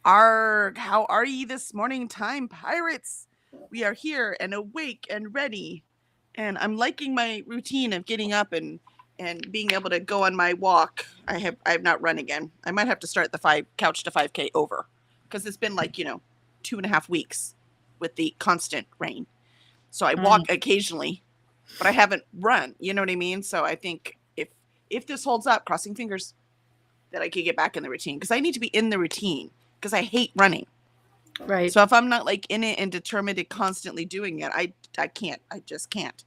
Arg, how are ye this morning, time pirates? We are here and awake and ready. And I'm liking my routine of getting up and being able to go on my walk. I have not run again. I might have to start the couch to 5K over because it's been like 2.5 weeks with the constant rain. So I walk occasionally, but I haven't run. You know what I mean? So I think if this holds up, crossing fingers, that I could get back in the routine because I need to be in the routine because I hate running. Right. So if I'm not like in it and determined to constantly doing it, I can't. I just can't.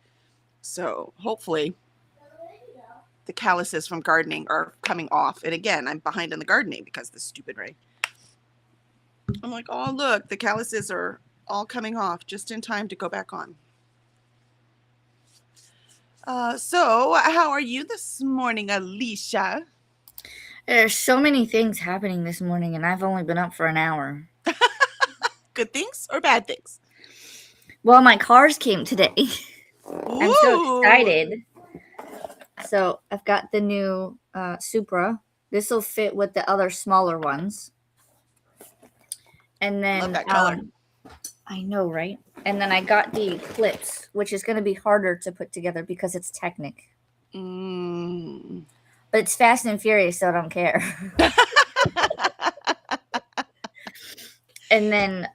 So hopefully the calluses from gardening are coming off. And again, I'm behind in the gardening because of the stupid rain. I'm like, oh look, the calluses are all coming off just in time to go back on. So how are you this morning, Alicia? There's so many things happening this morning, and I've only been up for an hour. Good things or bad things? Well, my cars came today. I'm so excited. So I've got the new Supra. This will fit with the other smaller ones. And then love that color. I know, right? And then I got the Eclipse, which is going to be harder to put together because it's Technic. But it's Fast and Furious, so I don't care. And then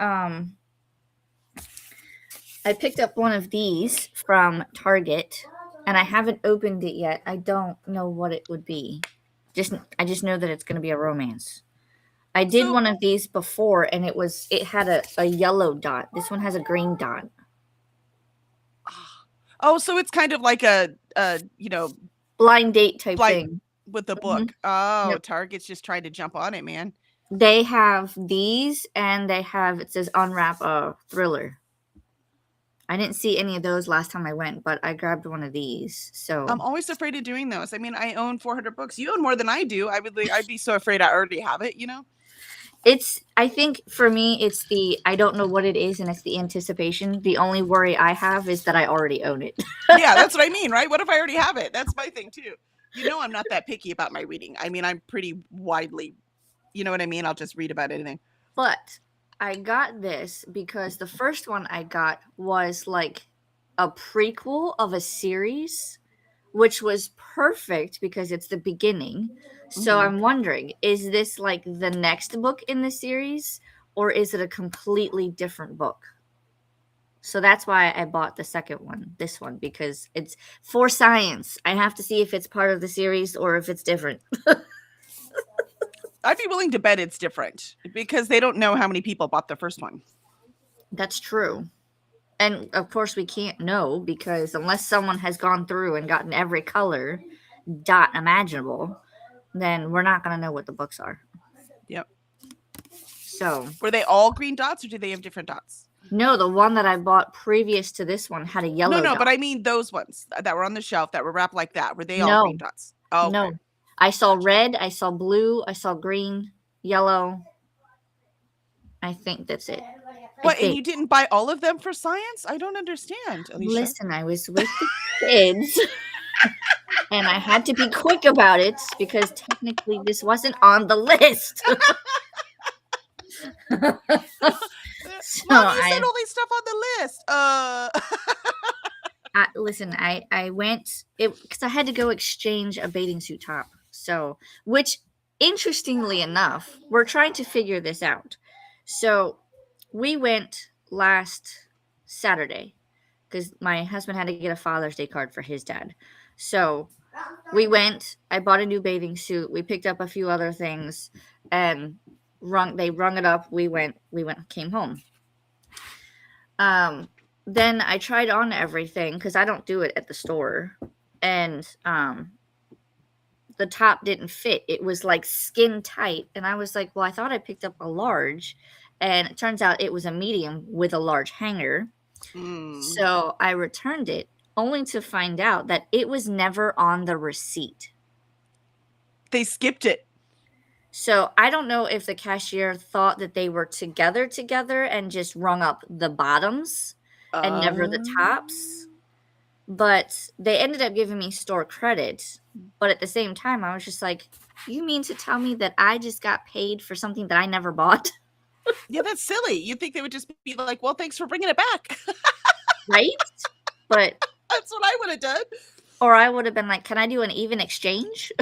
I picked up one of these from Target, and I haven't opened it yet. I don't know what it would be. I just know that it's going to be a romance. I did one of these before, and it had a yellow dot. This one has a green dot. Oh, so it's kind of like a blind date type thing with the book. Mm-hmm. Oh, yep. Target's just trying to jump on it, man. They have these, and it says Unwrap a Thriller. I didn't see any of those last time I went, but I grabbed one of these. So I'm always afraid of doing those. I mean, I own 400 books. You own more than I do. I'd be so afraid I already have it, I think for me, it's I don't know what it is, and it's the anticipation. The only worry I have is that I already own it. Yeah, that's what I mean, right? What if I already have it? That's my thing too. I'm not that picky about my reading. I mean, I'm pretty widely, you know what I mean? I'll just read about anything. But I got this because the first one I got was like a prequel of a series, which was perfect because it's the beginning. So I'm wondering, is this like the next book in the series, or is it a completely different book? So that's why I bought the second one, this one, because it's for science. I have to see if it's part of the series or if it's different. I'd be willing to bet it's different because they don't know how many people bought the first one. That's true. And of course we can't know because unless someone has gone through and gotten every color dot imaginable, then we're not going to know what the books are. Yep. So were they all green dots or did they have different dots? No, the one that I bought previous to this one had a yellow dot. But I mean those ones that were on the shelf that were wrapped like that. Were they all green dots? Oh, no. Okay. I saw red, I saw blue, I saw green, yellow. I think that's it. What, and you didn't buy all of them for science? I don't understand, Alicia. Listen, I was with the kids, and I had to be quick about it because technically this wasn't on the list. Mom, you said all these stuff on the list. Listen, I went because I had to go exchange a bathing suit top. So, which interestingly enough, we're trying to figure this out. So we went last Saturday because my husband had to get a Father's Day card for his dad. So we went, I bought a new bathing suit. We picked up a few other things and they rung it up. We went, came home. Then I tried on everything because I don't do it at the store. And the top didn't fit. It was like skin tight. And I was like, well, I thought I picked up a large. And it turns out it was a medium with a large hanger. So I returned it only to find out that it was never on the receipt. They skipped it. So I don't know if the cashier thought that they were together and just rung up the bottoms and never the tops. But they ended up giving me store credit. But at the same time, I was just like, you mean to tell me that I just got paid for something that I never bought? Yeah, that's silly. You'd think they would just be like, well, thanks for bringing it back. Right? But, That's what I would have done. or I would have been like, can I do an even exchange?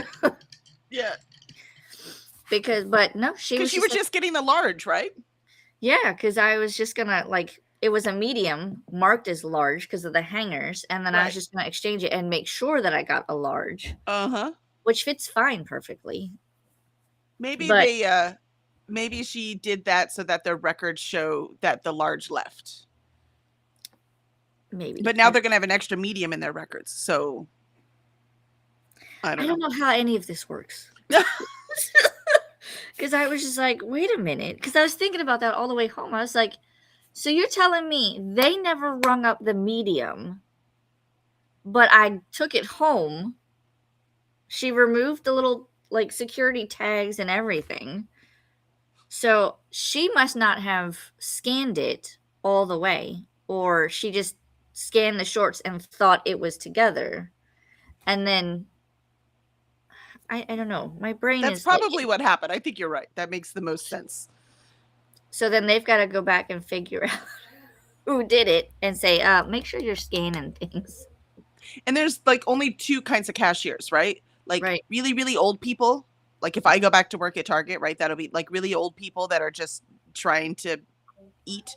Yeah. But no, she was Because you were just like, just getting the large, right? yeah, because I was just gonna like, it was a medium marked as large because of the hangers, and then I was Right. just gonna exchange it and make sure that I got a large, Uh-huh. which fits fine perfectly. Maybe But maybe she did that so that their records show that the large left. maybe. But now they're gonna have an extra medium in their records. So I I don't don't know. know how any of this works. Because I was just like, wait a minute. Because I was thinking about that all the way home. I was like, so you're telling me they never rung up the medium, but I took it home. She removed the little like security tags and everything. So she must not have scanned it all the way, or she just scanned the shorts and thought it was together. And then I don't know. My brain That's is like, probably what happened. I think you're right. That makes the most sense. so then they've got to go back and figure out who did it and say, make sure you're scanning things. And there's like only two kinds of cashiers, right? Like Right. really, really old people. Like if I go back to work at Target, right, that'll be like really old people that are just trying to eat.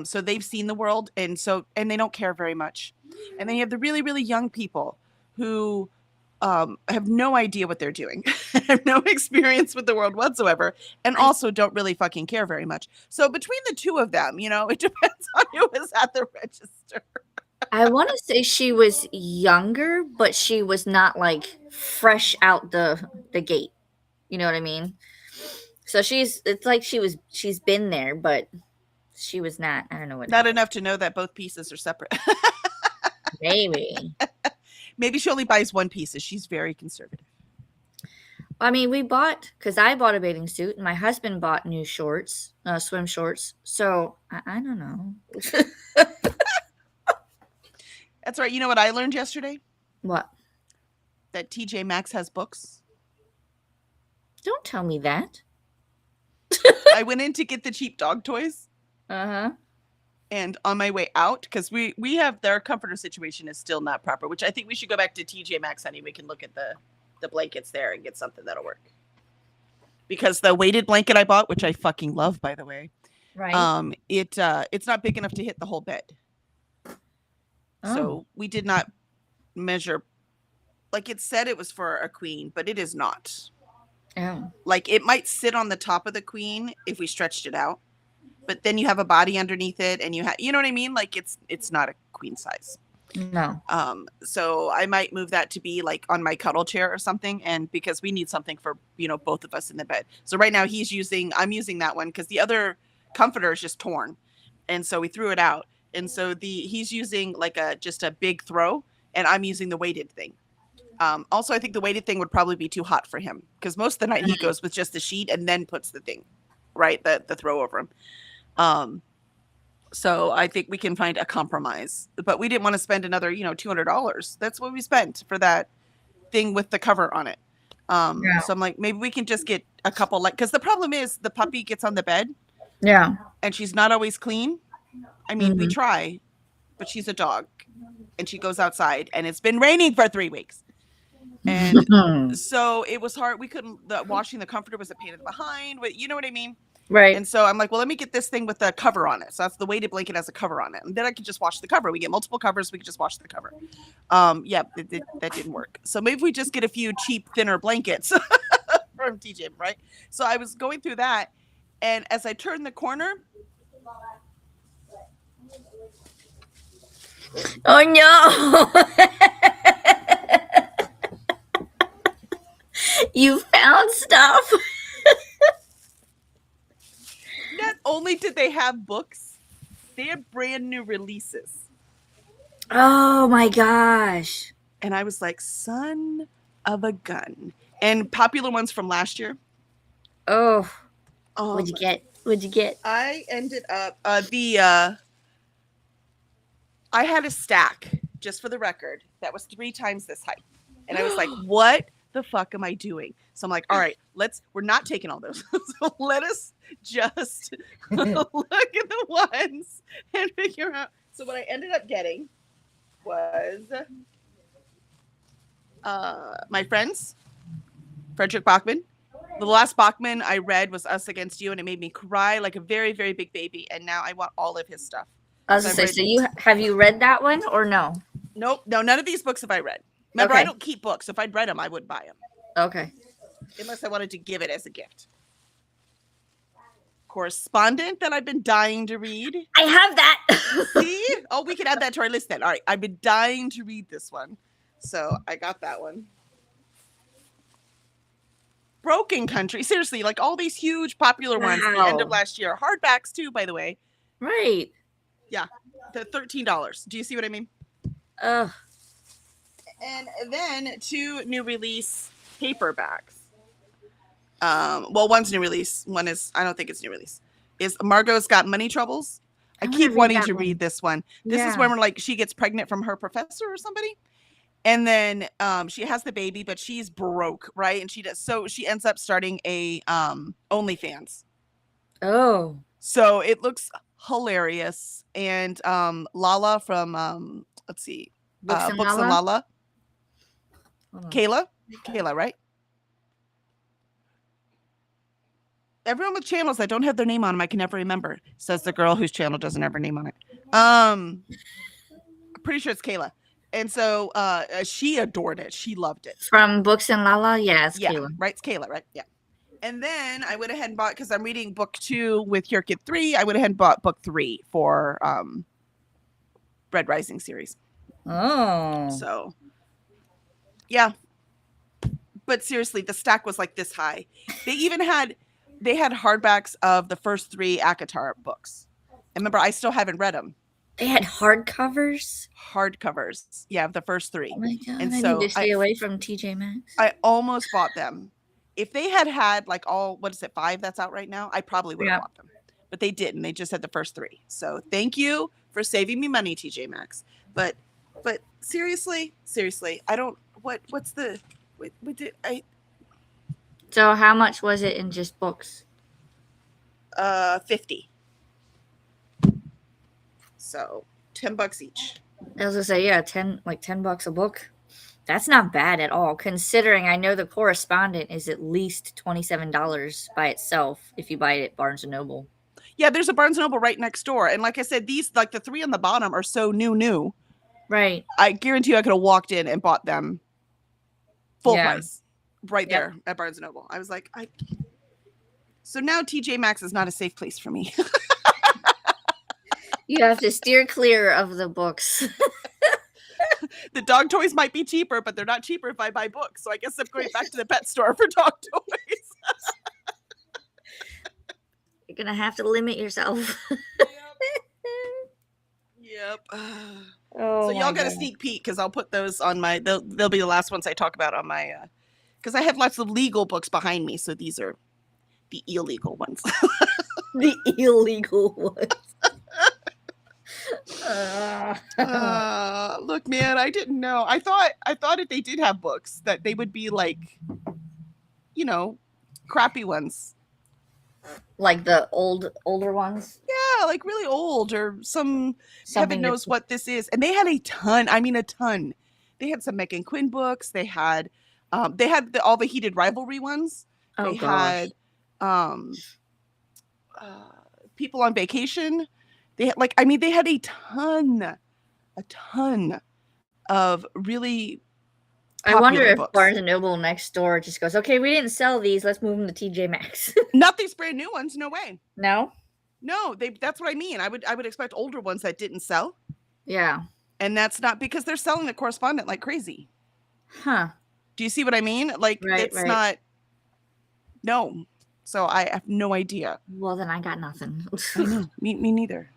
So they've seen the world, and they don't care very much. And then you have the really, really young people who have no idea what they're doing, have no experience with the world whatsoever, and also don't really fucking care very much. So between the two of them, it depends on who is at the register. I want to say she was younger, but she was not like fresh out the gate. You know what I mean? So it's like she's been there, but she was not. I don't know what Not happened. enough to know that both pieces are separate. Maybe. Maybe she only buys one piece. She's very conservative. I mean, because I bought a bathing suit and my husband bought new shorts, swim shorts. So I don't know. That's right. You know what I learned yesterday? What? That TJ Maxx has books. Don't tell me that. I went in to get the cheap dog toys. Uh-huh. And on my way out, because we have their comforter situation is still not proper, which I think we should go back to TJ Maxx, honey. We can look at the blankets there and get something that'll work. Because the weighted blanket I bought, which I fucking love, by the way, Right. it's not big enough to hit the whole bed. Oh. So we did not measure. Like it said it was for a queen, but it is not. Oh. Like it might sit on the top of the queen if we stretched it out, but then you have a body underneath it, and you know what I mean? Like it's not a queen size. No. So I might move that to be like on my cuddle chair or something, and because we need something for both of us in the bed. So right now I'm using that one because the other comforter is just torn, and so we threw it out. And so he's using like just a big throw, and I'm using the weighted thing. Also, I think the weighted thing would probably be too hot for him because most of the night he goes with just the sheet and then puts the thing, right, the throw over him. So I think we can find a compromise, but we didn't want to spend another, $200. That's what we spent for that thing with the cover on it. Yeah. So I'm like, maybe we can just get a couple, because the problem is the puppy gets on the bed Yeah. and she's not always clean. I mean, we Mhm. try, but she's a dog and she goes outside and it's been raining for 3 weeks. And so it was hard. We couldn't, washing the comforter was a pain in the behind, but you know what I mean? Right. And so I'm like, well, let me get this thing with the cover on it. So that's the weighted blanket has a cover on it. And then I could just wash the cover. We get multiple covers. We could just wash the cover. Yeah, that didn't work. So maybe we just get a few cheap, thinner blankets from TJ, right? So I was going through that. And as I turned the corner, Oh no. You found stuff. not only did they have books, they had brand new releases. Oh my gosh. And I was like, son of a gun. And popular ones from last year. Oh. What'd you get? What'd you get? I ended up I had a stack just for the record, that was 3 times this height. And I was like, what the fuck am I doing? So I'm like, all right, we're not taking all those. So let us just look at the ones and figure out. So what I ended up getting was my friends, Frederick Bachman. The last Bachman I read was Us Against You, and it made me cry like a very, very big baby. And now I want all of his stuff. I was gonna say, so have you read that one or no? Nope, no, none of these books have I read. Remember, I don't keep books. If I'd read them, I would buy them. Okay. Unless I wanted to give it as a gift. Correspondent that I've been dying to read. I have that. See? Oh, we can add that to our list then. All right, I've been dying to read this one. So I got that one. Broken Country. Seriously, like all these huge popular ones at the end of last year. Hardbacks too, by the way. Right. Yeah. The $13. Do you see what I mean? Ugh. And then 2 new release paperbacks. Well, one's new release. One is, I don't think it's new release. Is Margot's Got Money Troubles. I keep wanting to read this one. This is when like she gets pregnant from her professor or somebody. And then she has the baby, but she's broke, right? And she ends up starting a OnlyFans. Oh. So it looks hilarious. And Lala from let's see. Books and Lala. Kayla, right? Everyone with channels that don't have their name on them, I can never remember, says the girl whose channel doesn't have her name on it. I'm pretty sure it's Kayla. And so she adored it. She loved it. From Books and Lala? Yeah, it's Kayla. Right? It's Kayla, right? Yeah. And then I went ahead and bought, because I'm reading book 2 with Your Kid 3, I went ahead and bought book 3 for Red Rising series. Oh. So, yeah. But seriously, the stack was like this high. They had hardbacks of the first 3 ACOTAR books. And remember, I still haven't read them. They had hardcovers? Hardcovers. Yeah, of the first 3. Oh my God, and I so need to stay away from TJ Maxx. I almost bought them. If they had like all, 5 that's out right now, I probably would have bought them. But they didn't. They just had the first 3. So thank you for saving me money, TJ Maxx. But seriously, I don't, what's the, what did I... So how much was it in just books? $50. So $10 each. I was gonna say, yeah, $10 a book. That's not bad at all, considering I know the correspondent is at least $27 by itself if you buy it at Barnes & Noble. Yeah, there's a Barnes & Noble right next door. And like I said, these, like the 3 on the bottom are so new. Right. I guarantee you I could have walked in and bought them full price right there at Barnes & Noble. I was like, so now TJ Maxx is not a safe place for me. You have to steer clear of the books. The dog toys might be cheaper, but they're not cheaper if I buy books. So I guess I'm going back to the pet store for dog toys. You're going to have to limit yourself. Yep. Oh, so y'all got a sneak peek because I'll put those on my, they'll be the last ones I talk about on my, because I have lots of legal books behind me. So these are the illegal ones. The illegal ones. Look, man, I didn't know. I thought if they did have books that they would be like, crappy ones. Like the older ones? Yeah, like really old or heaven knows what this is. And they had a ton. I mean, a ton. They had some Megan Quinn books. They had all the Heated Rivalry ones. Oh, they gosh. had People on Vacation. They had they had a ton of really I wonder if books. Barnes & Noble next door just goes, okay, we didn't sell these. Let's move them to TJ Maxx. Not these brand new ones. No way. No? No, that's what I mean. I would expect older ones that didn't sell. Yeah. And that's not because they're selling the correspondent like crazy. Huh. Do you see what I mean? Like, it's not. No. So I have no idea. Well, then I got nothing. I know. Me neither.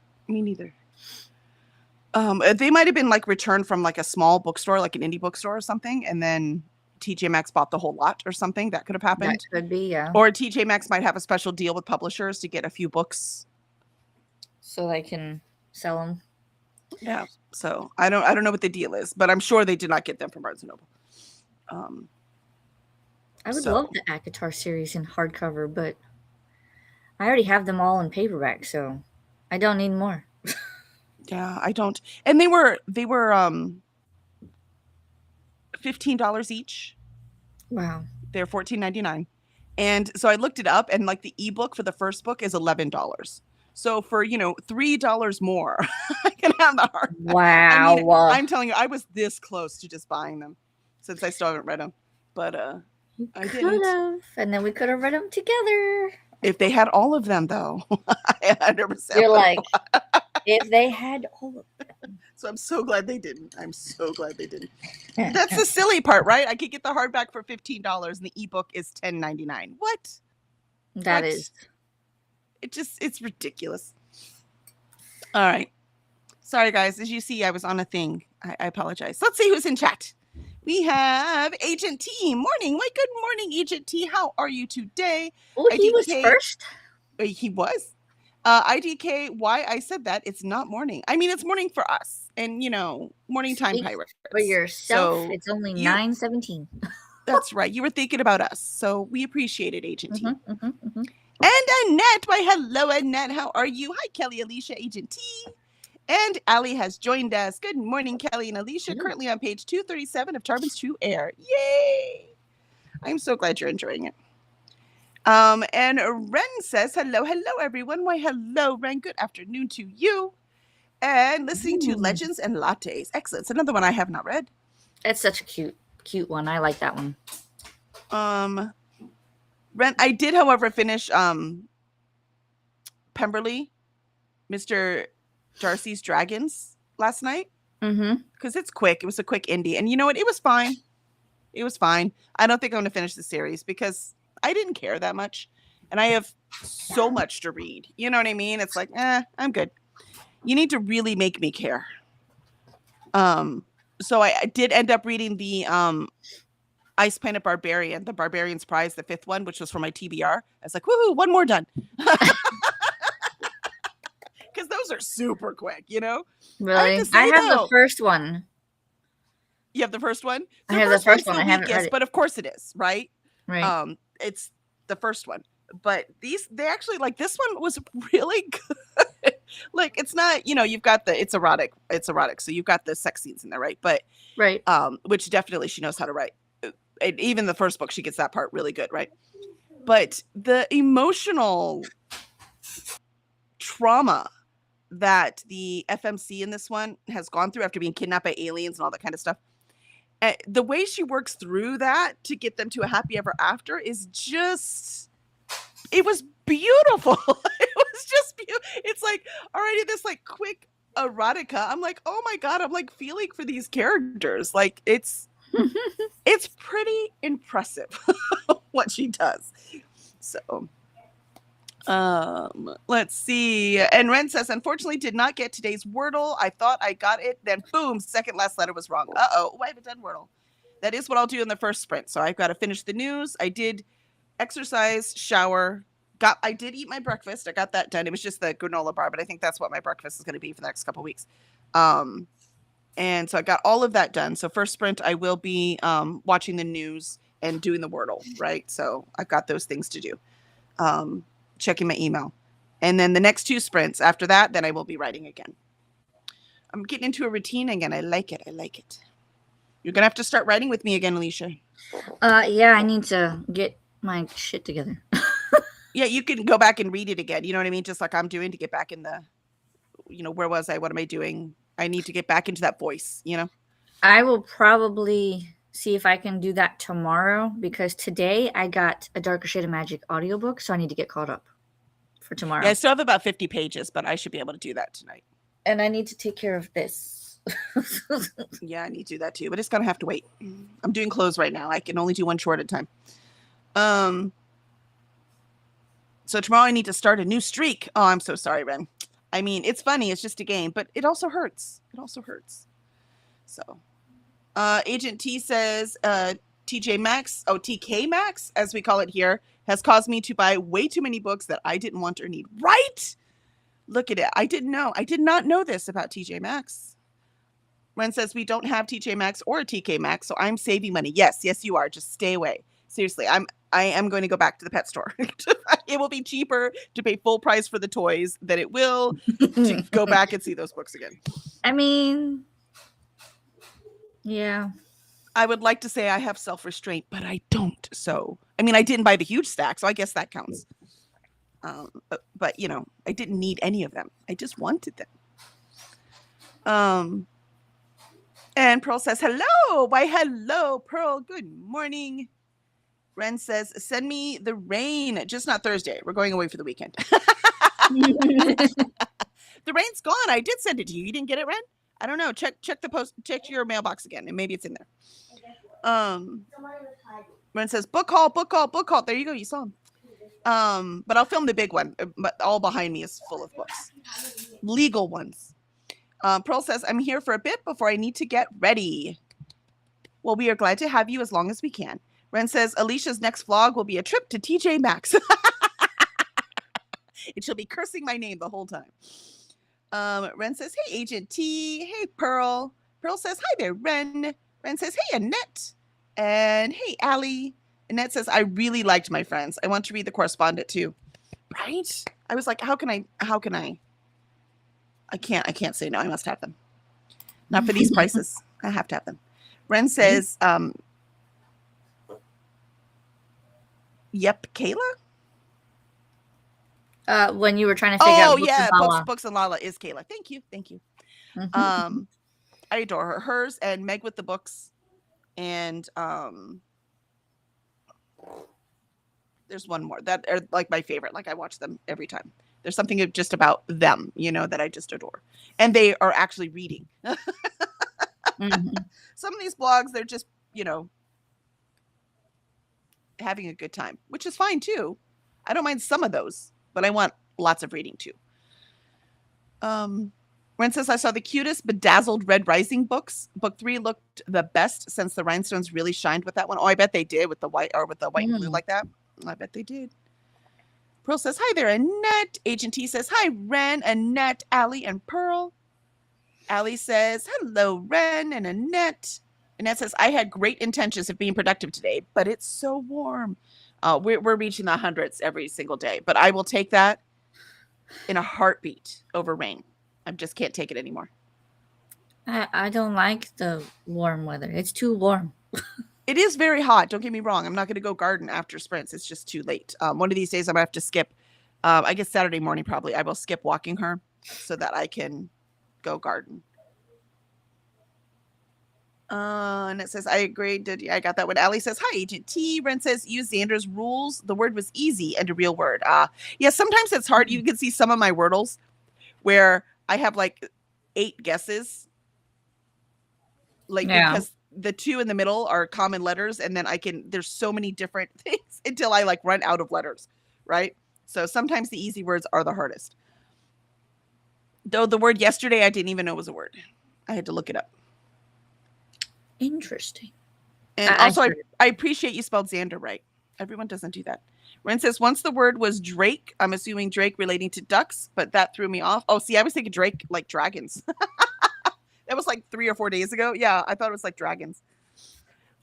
They might have been like returned from like a small bookstore, like an indie bookstore or something, and then TJ Maxx bought the whole lot or something. That could have happened. That could be, yeah. Or TJ Maxx might have a special deal with publishers to get a few books, so they can sell them. Yeah. So I don't know what the deal is, but I'm sure they did not get them from Barnes and Noble. I would So love the ACOTAR series in hardcover, but I already have them all in paperback, so I don't need more. yeah, I don't. And they were $15 each. Wow. They're $14.99. And so I looked it up, and like the ebook for the first book is $11. So for $3 more, I can have the hardback. Wow. I mean, I'm telling you, I was this close to just buying them, since I still haven't read them. But I didn't. Could have, and then we could have read them together. If they had all of them, though, I 100%. You're like, if they had all of them. So I'm so glad they didn't. I'm so glad they didn't. That's the silly part, right? I could get the hardback for $15, and the ebook is $10.99. What? That What? is. It's ridiculous. All right. Sorry, guys. As you see, I was on a thing. I apologize. Let's see who's in chat. We have Agent T. Morning. Why, good morning, Agent T. How are you today? Oh, he was IDK first? He was. IDK, why I said that, it's not morning. I mean, it's morning for us. And, morning time Speak pirates. For yourself, So it's only 9:17. that's right. You were thinking about us. So we appreciate it, Agent T. Mm-hmm. And Annette, why hello, Annette. How are you? Hi, Kelly, Alicia, Agent T. And Allie has joined us. Good morning, Kelly and Alicia. Hello. Currently on page 237 of Tarbin's True Air. Yay! I'm so glad you're enjoying it. And Ren says, hello, everyone. Why, hello, Ren. Good afternoon to you. And listening to Legends and Lattes. Excellent. It's another one I have not read. That's such a cute one. I like that one. Ren, I did, however, finish Pemberley, Mr. Darcy's Dragons last night. Because it's quick. It was a quick indie. And you know what? It was fine. It was fine. I don't think I'm going to finish the series because I didn't care that much. And I have so much to read. You know what I mean? It's like, I'm good. You need to really make me care. So I did end up reading the Ice Planet Barbarian, the Barbarian's Prize, the 5th one, which was for my TBR. I was like, woohoo, one more done. Because those are super quick, Really? I have the first one. You have the first one? I have the first one. I haven't read it. But of course it is, right? Right. It's the first one. But they actually, like, this one was really good. Like, it's not, you've got it's erotic. It's erotic. So you've got the sex scenes in there, right? But, right. Which definitely she knows how to write. And even the first book, she gets that part really good, right? But the emotional trauma that the FMC in this one has gone through after being kidnapped by aliens and all that kind of stuff, the way she works through that to get them to a happy ever after is just, it was beautiful. It was just beautiful. It's like already this like quick erotica. I'm like, oh my God, I'm like feeling for these characters. Like it's pretty impressive what she does. So let's see. And Ren says, unfortunately did not get today's Wordle. I thought I got it, then boom, second last letter was wrong. I haven't done Wordle. That is what I'll do in the first sprint. So I've got to finish the news. I did exercise, shower, I did eat my breakfast. I got that done. It was just the granola bar, but I think that's what my breakfast is going to be for the next couple of weeks. And so I got all of that done. So first sprint, I will be watching the news and doing the Wordle, right? So I've got those things to do. Checking my email. And then the next 2 sprints after that, then I will be writing again. I'm getting into a routine again. I like it. You're going to have to start writing with me again, Alicia. Yeah, I need to get my shit together. Yeah, you can go back and read it again. You know what I mean? Just like I'm doing to get back in the, where was I? What am I doing? I need to get back into that voice, I will probably see if I can do that tomorrow because today I got a Darker Shade of Magic audiobook, so I need to get caught up for tomorrow. Yeah, I still have about 50 pages, but I should be able to do that tonight. And I need to take care of this. Yeah, I need to do that too, but it's going to have to wait. I'm doing clothes right now. I can only do one short at a time. So tomorrow I need to start a new streak. Oh, I'm so sorry, Ren. I mean, it's funny. It's just a game, but it also hurts. So, Agent T says, TK Maxx, as we call it here, has caused me to buy way too many books that I didn't want or need. Right? Look at it. I didn't know. I did not know this about TJ Maxx. Ren says we don't have TJ Maxx or a TK Maxx, so I'm saving money. Yes, you are. Just stay away. Seriously, I am going to go back to the pet store. It will be cheaper to pay full price for the toys than it will to go back and see those books again. I mean, yeah. I would like to say I have self-restraint, but I don't. So, I mean, I didn't buy the huge stack, so I guess that counts. But you know, I didn't need any of them. I just wanted them. And Pearl says, hello. Why, hello, Pearl. Good morning. Ren says, send me the rain. Just not Thursday. We're going away for the weekend. The rain's gone. I did send it to you. You didn't get it, Ren? I don't know. Check the post. Check your mailbox again, and maybe it's in there. Ren says, book haul. There you go. You saw him. But I'll film the big one. But all behind me is full of books. Legal ones. Pearl says, I'm here for a bit before I need to get ready. Well, we are glad to have you as long as we can. Ren says, Alicia's next vlog will be a trip to TJ Maxx. And she'll be cursing my name the whole time. Ren says, hey, Agent T. Hey, Pearl. Pearl says, hi there, Ren. Ren says, hey, Annette. And hey, Allie. Annette says, I really liked my friends. I want to read the correspondent too. Right? I was like, how can I? I can't say no. I must have them. Not for these prices. I have to have them. Ren says, yep, Kayla? When you were trying to figure out Books and Lala. Books and Lala is Kayla. Thank you. I adore her. Hers and Meg with the books. And there's one more that are like my favorite. Like I watch them every time. There's something just about them, you know, that I just adore. And they are actually reading. Some of these blogs, they're just, you know, having a good time, which is fine too. I don't mind some of those, but I want lots of reading too. Ren says, I saw the cutest Bedazzled Red Rising books. Book 3 looked the best since the rhinestones really shined with that one. Oh, I bet they did with the white and blue like that. I bet they did. Pearl says, hi there, Annette. Agent T says, hi, Ren, Annette, Allie, and Pearl. Allie says, hello, Ren and Annette. Annette says, I had great intentions of being productive today, but it's so warm. We're reaching the hundreds every single day, but I will take that in a heartbeat over rain. I just can't take it anymore. I don't like the warm weather. It's too warm. It is very hot. Don't get me wrong. I'm not going to go garden after sprints. It's just too late. One of these days I'm going to have to skip. I guess Saturday morning probably. I will skip walking her so that I can go garden. And it says, I agree. I got that one. Allie says, hi, Agent T. Ren says, use Xander's rules. The word was easy and a real word. Yeah, sometimes it's hard. You can see some of my Wordles where I have like 8 guesses. Because the 2 in the middle are common letters, and then there's so many different things until I like run out of letters, right? So sometimes the easy words are the hardest. Though the word yesterday, I didn't even know was a word. I had to look it up. Interesting. And also, I appreciate you spelled Xander right. Everyone doesn't do that. Ren says, once the word was Drake, I'm assuming Drake relating to ducks, but that threw me off. Oh, see, I was thinking Drake like dragons. That was like 3 or 4 days ago. Yeah, I thought it was like dragons.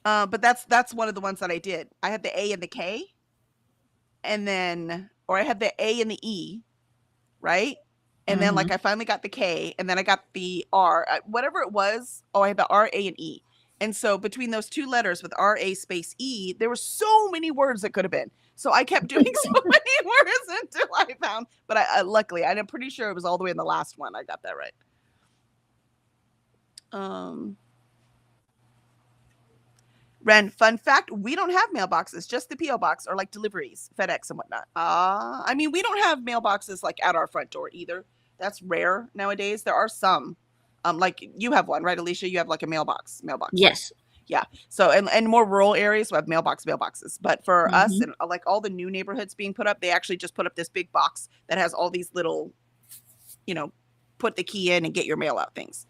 But that's one of the ones that I did. I had the A and the K. Or I had the A and the E, right? And then like I finally got the K, and then I got the R. Whatever it was, I had the R, A, and E. And so between those 2 letters with R, A, space, E, there were so many words that could have been. So I kept doing so many words until I found. But I luckily, I'm pretty sure it was all the way in the last one. I got that right. Ren, fun fact, we don't have mailboxes, just the P.O. box or like deliveries, FedEx and whatnot. I mean, we don't have mailboxes like at our front door either. That's rare nowadays. There are some. Like you have one, right, Alicia? You have like a mailbox. Yes. Yeah. So, and more rural areas will have mailboxes. But for us and like all the new neighborhoods being put up, they actually just put up this big box that has all these little, put the key in and get your mail out things.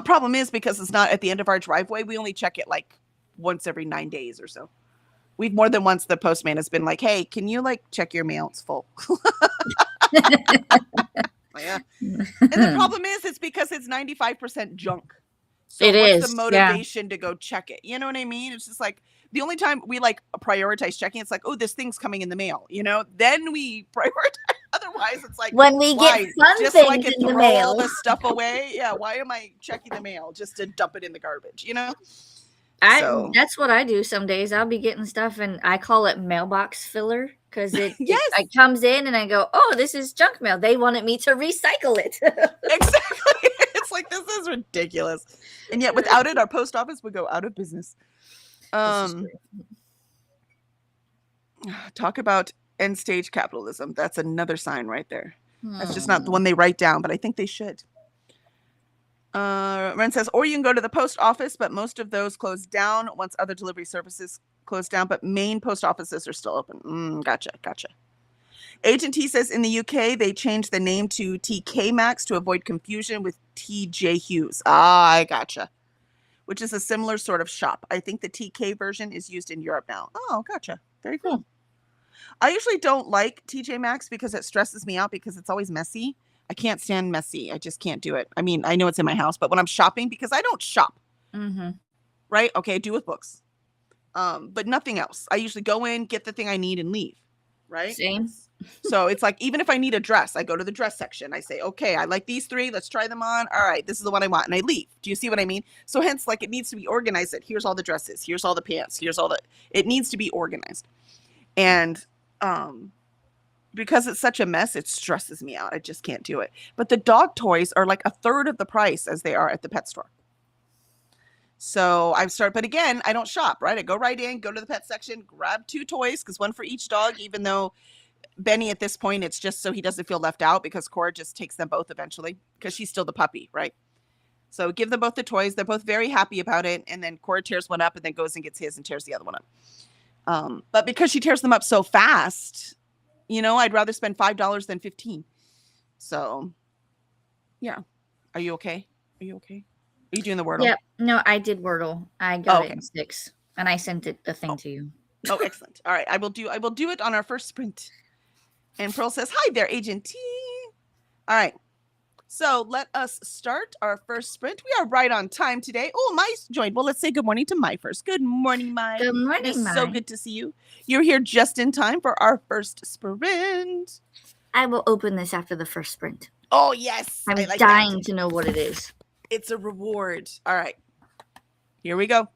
Problem is, because it's not at the end of our driveway, we only check it like once every 9 days or so. We've more than once, the postman has been like, hey, can you like check your mail? It's full. Like, and the problem is, it's because it's 95% junk. So It what's the is, yeah. motivation to go check it? You know what I mean? It's just like the only time we like prioritize checking, it's like, oh, this thing's coming in the mail, you know? Then we prioritize. Otherwise, it's like, When we get why? fun Just so I things can in the throw all mail. this stuff away? Yeah, why am I checking the mail? Just to dump it in the garbage, you know? So That's what I do some days. I'll be getting stuff and I call it mailbox filler because yes, it comes in and I go, oh, this is junk mail. They wanted me to recycle it. exactly. It's like, this is ridiculous. And yet without it, our post office would go out of business. This is true. Talk about end stage capitalism. That's another sign right there. That's just not the one they write down, but I think they should. Ren says, or you can go to the post office, but most of those close down once other delivery services close down, but main post offices are still open. Gotcha. Agent T says in the UK, they changed the name to TK Maxx to avoid confusion with TJ Hughes. Ah, I gotcha. Which is a similar sort of shop. I think the TK version is used in Europe now. Oh, gotcha. Very cool. I usually don't like TJ Maxx because it stresses me out because it's always messy. I can't stand messy. I just can't do it. I mean, I know it's in my house, but when I'm shopping, because I don't shop, right? Okay, I do with books, but nothing else. I usually go in, get the thing I need, and leave, right? Same. So it's like, even if I need a dress, I go to the dress section. I say, okay, I like these 3. Let's try them on. All right, this is the one I want. And I leave. Do you see what I mean? So hence, like, it needs to be organized that here's all the dresses. Here's all the pants. It needs to be organized. And because it's such a mess, it stresses me out. I just can't do it. But the dog toys are like a third of the price as they are at the pet store. So but again, I don't shop, right? I go right in, go to the pet section, grab 2 toys, because one for each dog, even though Benny at this point, it's just so he doesn't feel left out, because Cora just takes them both eventually, because she's still the puppy, right? So give them both the toys. They're both very happy about it. And then Cora tears one up and then goes and gets his and tears the other one up. But because she tears them up so fast, you know, I'd rather spend $5 than $15. So, yeah. Are you okay? Are you doing the Wordle? Yep. No, I did Wordle. I got it in 6, and I sent the thing to you. Oh, excellent. All right, I will do it on our first sprint. And Pearl says, "Hi there, Agent T." All right. So let us start our first sprint. We are right on time today. Oh, Mai joined. Well, let's say good morning to Mai first. Good morning, Mai. Good morning, Mai. So good to see you. You're here just in time for our first sprint. I will open this after the first sprint. Oh, yes. I'm dying to know what it is. It's a reward. All right. Here we go.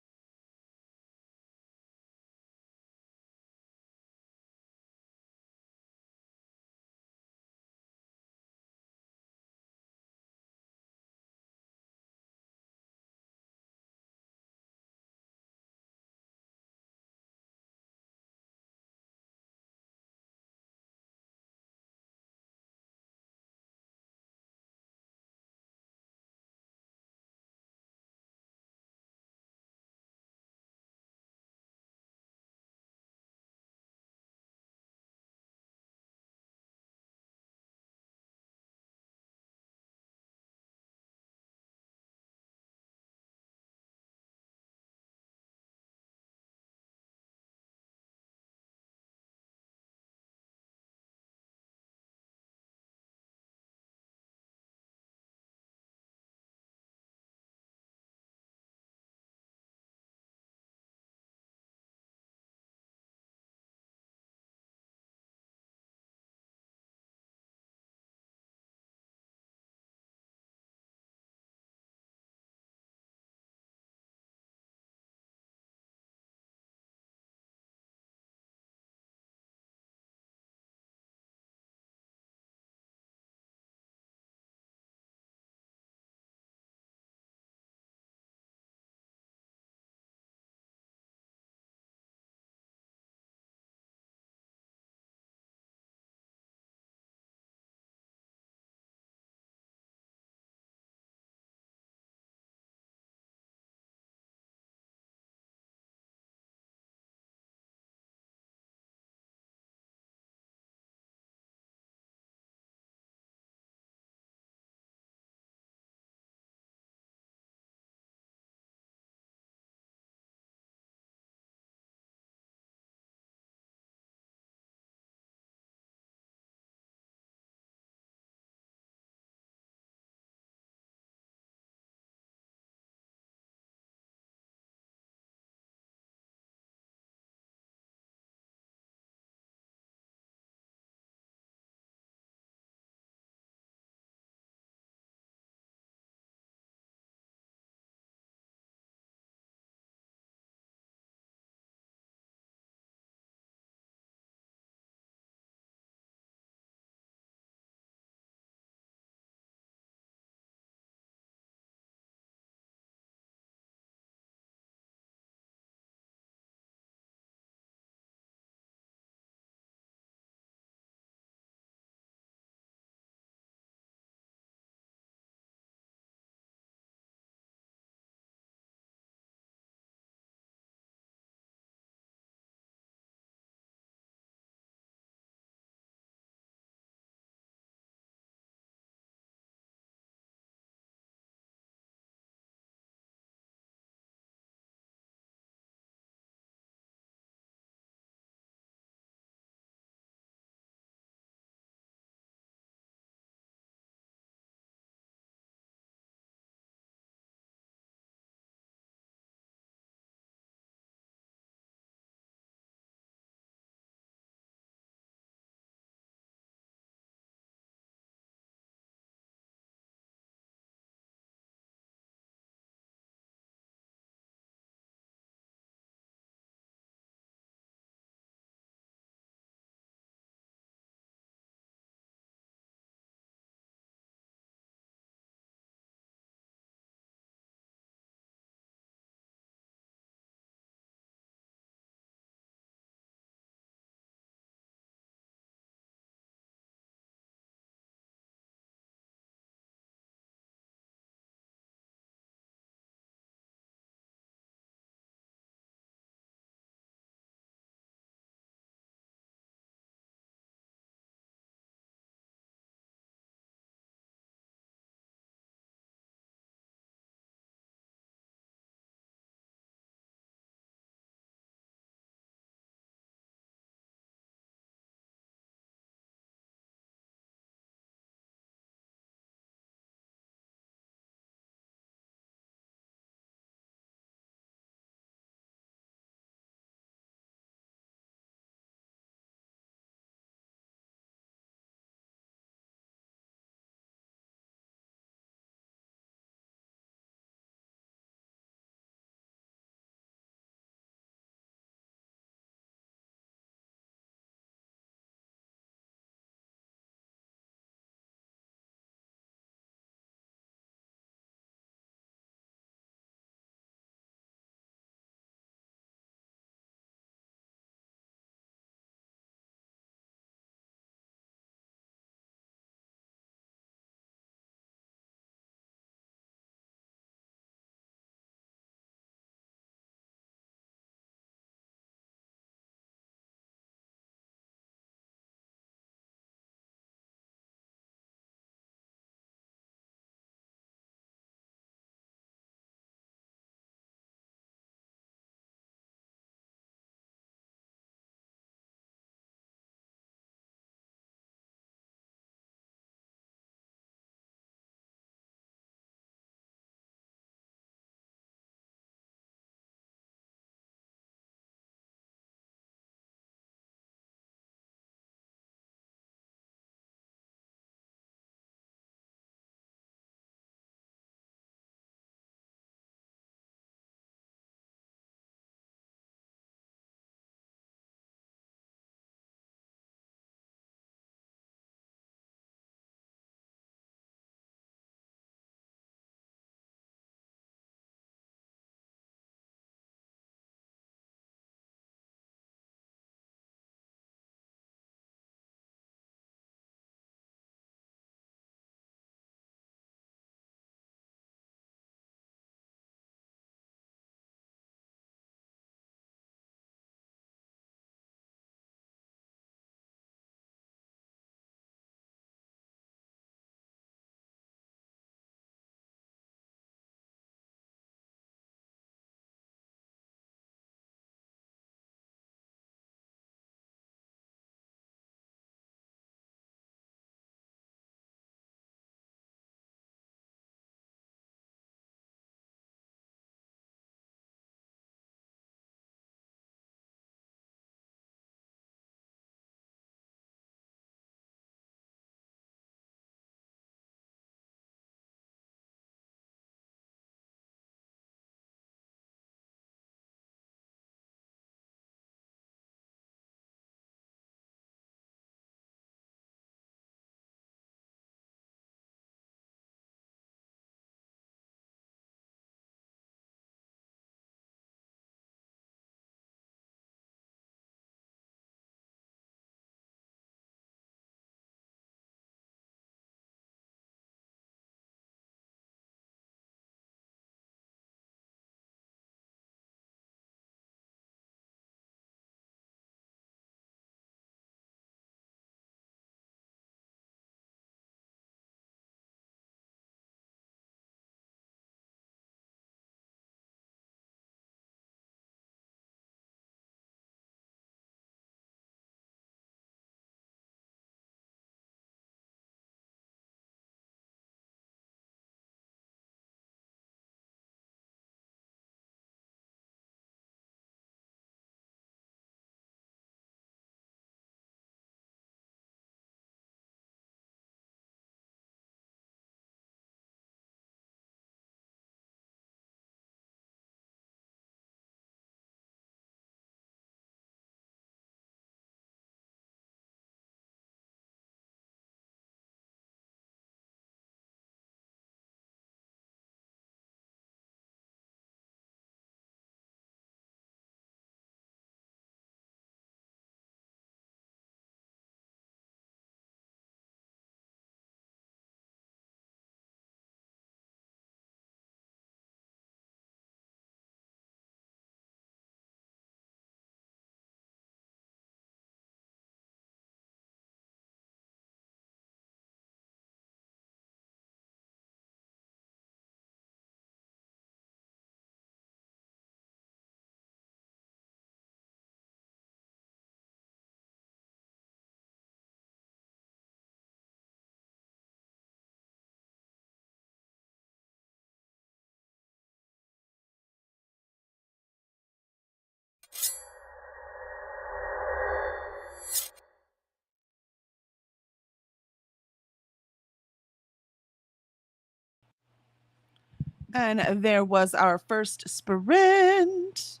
And there was our first sprint.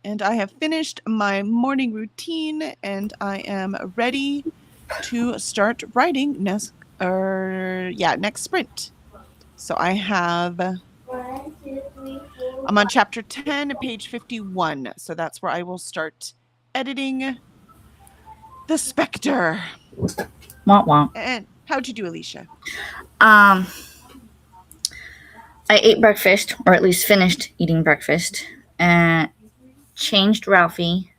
And I have finished my morning routine and I am ready to start writing next sprint. So I have 1, 2, 3, 4. I'm on chapter 10, page 51. So that's where I will start editing the Spectre. Womp womp. And how'd you do, Alicia? I ate breakfast, or at least finished eating breakfast, and changed Ralphie.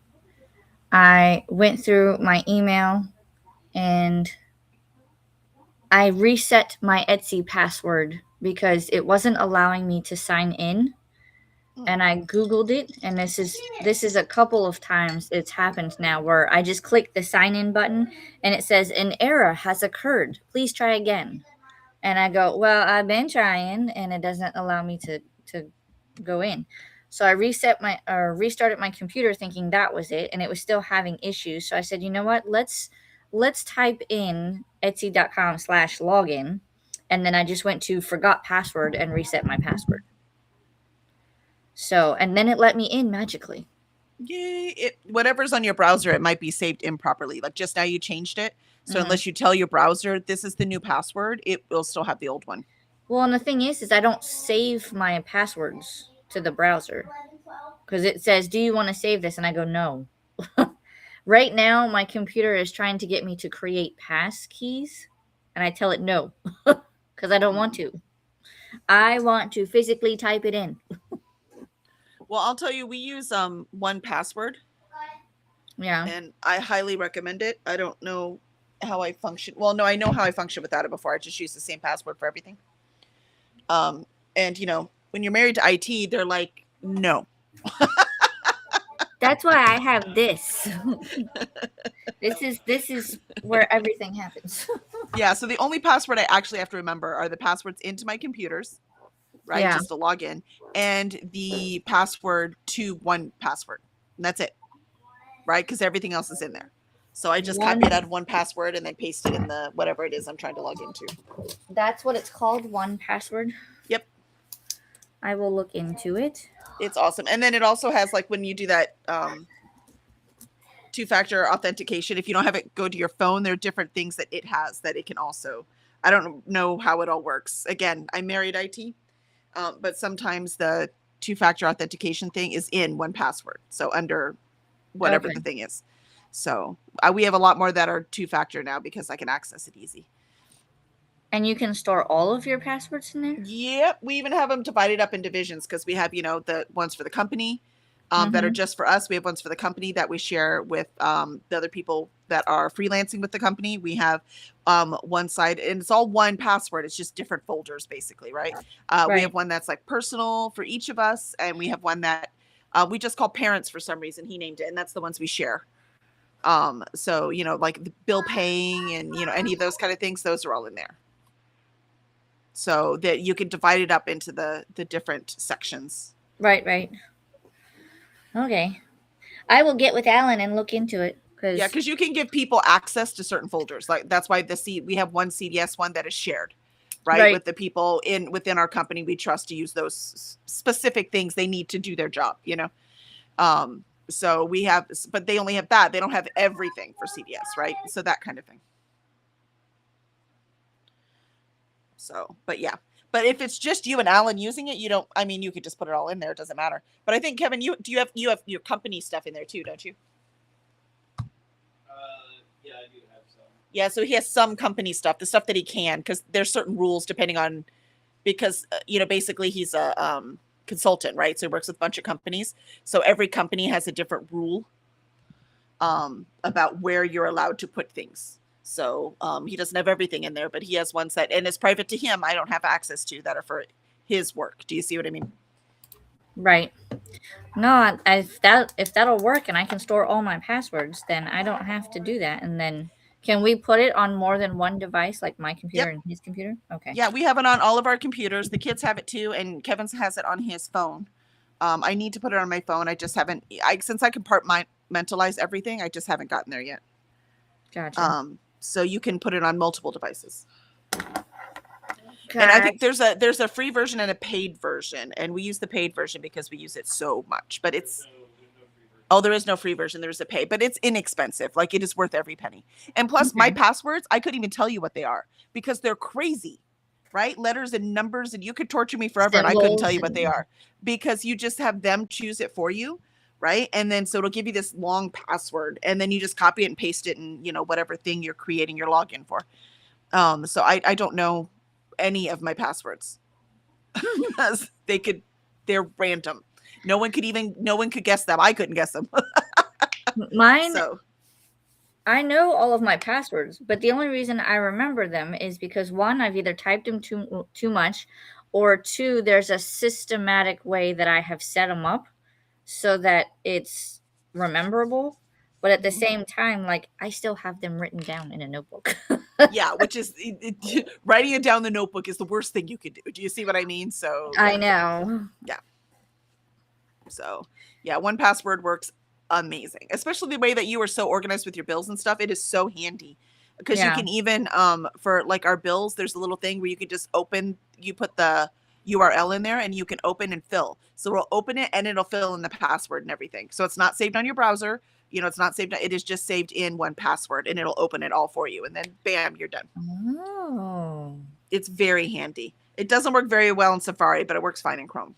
I went through my email and I reset my Etsy password because it wasn't allowing me to sign in. And I Googled it, and this is a couple of times it's happened now where I just click the sign in button and it says an error has occurred. Please try again. And I go, well, I've been trying and it doesn't allow me to go in. So I restarted my computer thinking that was it, and it was still having issues. So I said, you know what? Let's type in etsy.com/login, and then I just went to forgot password and reset my password. So, and then it let me in magically. Yay! Whatever's on your browser, it might be saved improperly. Like just now, you changed it, so unless you tell your browser this is the new password, it will still have the old one. Well, and the thing is I don't save my passwords to the browser because it says, "Do you want to save this?" And I go, "No." Right now, my computer is trying to get me to create pass keys, and I tell it no because I don't want to. I want to physically type it in. Well, I'll tell you, we use 1Password. Yeah. And I highly recommend it. I don't know how I function. Well, no, I know how I function without it before. I just use the same password for everything. And when you're married to IT, they're like, no. That's why I have this. This is where everything happens. Yeah, so the only password I actually have to remember are the passwords into my computers, right? Yeah. Just to log in, and the password to 1Password. And that's it. Right? Because everything else is in there. So I just copy it out of 1Password and then paste it in the whatever it is I'm trying to log into. That's what it's called, 1Password? Yep. I will look into it. It's awesome. And then it also has, like, when you do that two-factor authentication, if you don't have it go to your phone, there are different things that it has that it can also. I don't know how it all works. Again, I married IT, but sometimes the two-factor authentication thing is in 1Password. So under whatever the thing is. So we have a lot more that are two-factor now because I can access it easy. And you can store all of your passwords in there? Yep. We even have them divided up in divisions because we have, the ones for the company that are just for us. We have ones for the company that we share with the other people that are freelancing with the company. We have one side, and it's all 1Password. It's just different folders, basically, right? We have one that's like personal for each of us, and we have one that we just call parents for some reason. He named it, and that's the ones we share. So, like the bill paying and, any of those kind of things, those are all in there. So that you can divide it up into the different sections. Right. Okay. I will get with Alan and look into it. Yeah, because you can give people access to certain folders. Like that's why we have one CDS one that is shared, right? With the people within our company we trust to use those specific things they need to do their job, So we have, but they only have that. They don't have everything for CDS, right? So that kind of thing. So, but yeah. But if it's just you and Alan using it, you could just put it all in there. It doesn't matter. But I think, Kevin, you have your company stuff in there too, don't you? Yeah, I do have some. Yeah, so he has some company stuff, the stuff that he can, because there's certain rules depending on, because, basically he's a consultant, right? So he works with a bunch of companies. So every company has a different rule about where you're allowed to put things. So he doesn't have everything in there, but he has ones that, and it's private to him, I don't have access to, that are for his work. Do you see what I mean? Right. No, if that'll work and I can store all my passwords, then I don't have to do that. And then can we put it on more than one device, like my computer and his computer? Okay. Yeah, we have it on all of our computers. The kids have it too, and Kevin's has it on his phone. I need to put it on my phone. I just haven't. Since I compartmentalize everything, I just haven't gotten there yet. Gotcha. So you can put it on multiple devices. And I think there's a free version and a paid version, and we use the paid version because we use it so much. But it's there is no free version. There's a pay, but it's inexpensive. Like, it is worth every penny. And plus, my Okay. passwords, I couldn't even tell you what they are because they're crazy, right? Letters and numbers, and you could torture me forever, and I couldn't tell you what they are because you just have them choose it for you, right? And then so it'll give you this long password, and then you just copy it and paste it in, whatever thing you're creating your login for. So I don't know any of my passwords because they're random. No one could guess them. I couldn't guess them. Mine, So I know all of my passwords, but the only reason I remember them is because, one, I've either typed them too much, or two, there's a systematic way that I have set them up so that it's rememberable. But at the same time, like, I still have them written down in a notebook. yeah, which is writing it down in the notebook is the worst thing you could do. Do you see what I mean? So I know. So yeah, 1Password works amazing, especially the way that you are so organized with your bills and stuff. It is so handy because you Yeah. can even for like our bills, there's a little thing where you can just you put the URL in there and you can open and fill. So we'll open it and it'll fill in the password and everything. So it's not saved on your browser. It's not saved. It is just saved in 1Password, and it'll open it all for you. And then bam, you're done. Oh. It's very handy. It doesn't work very well in Safari, but it works fine in Chrome.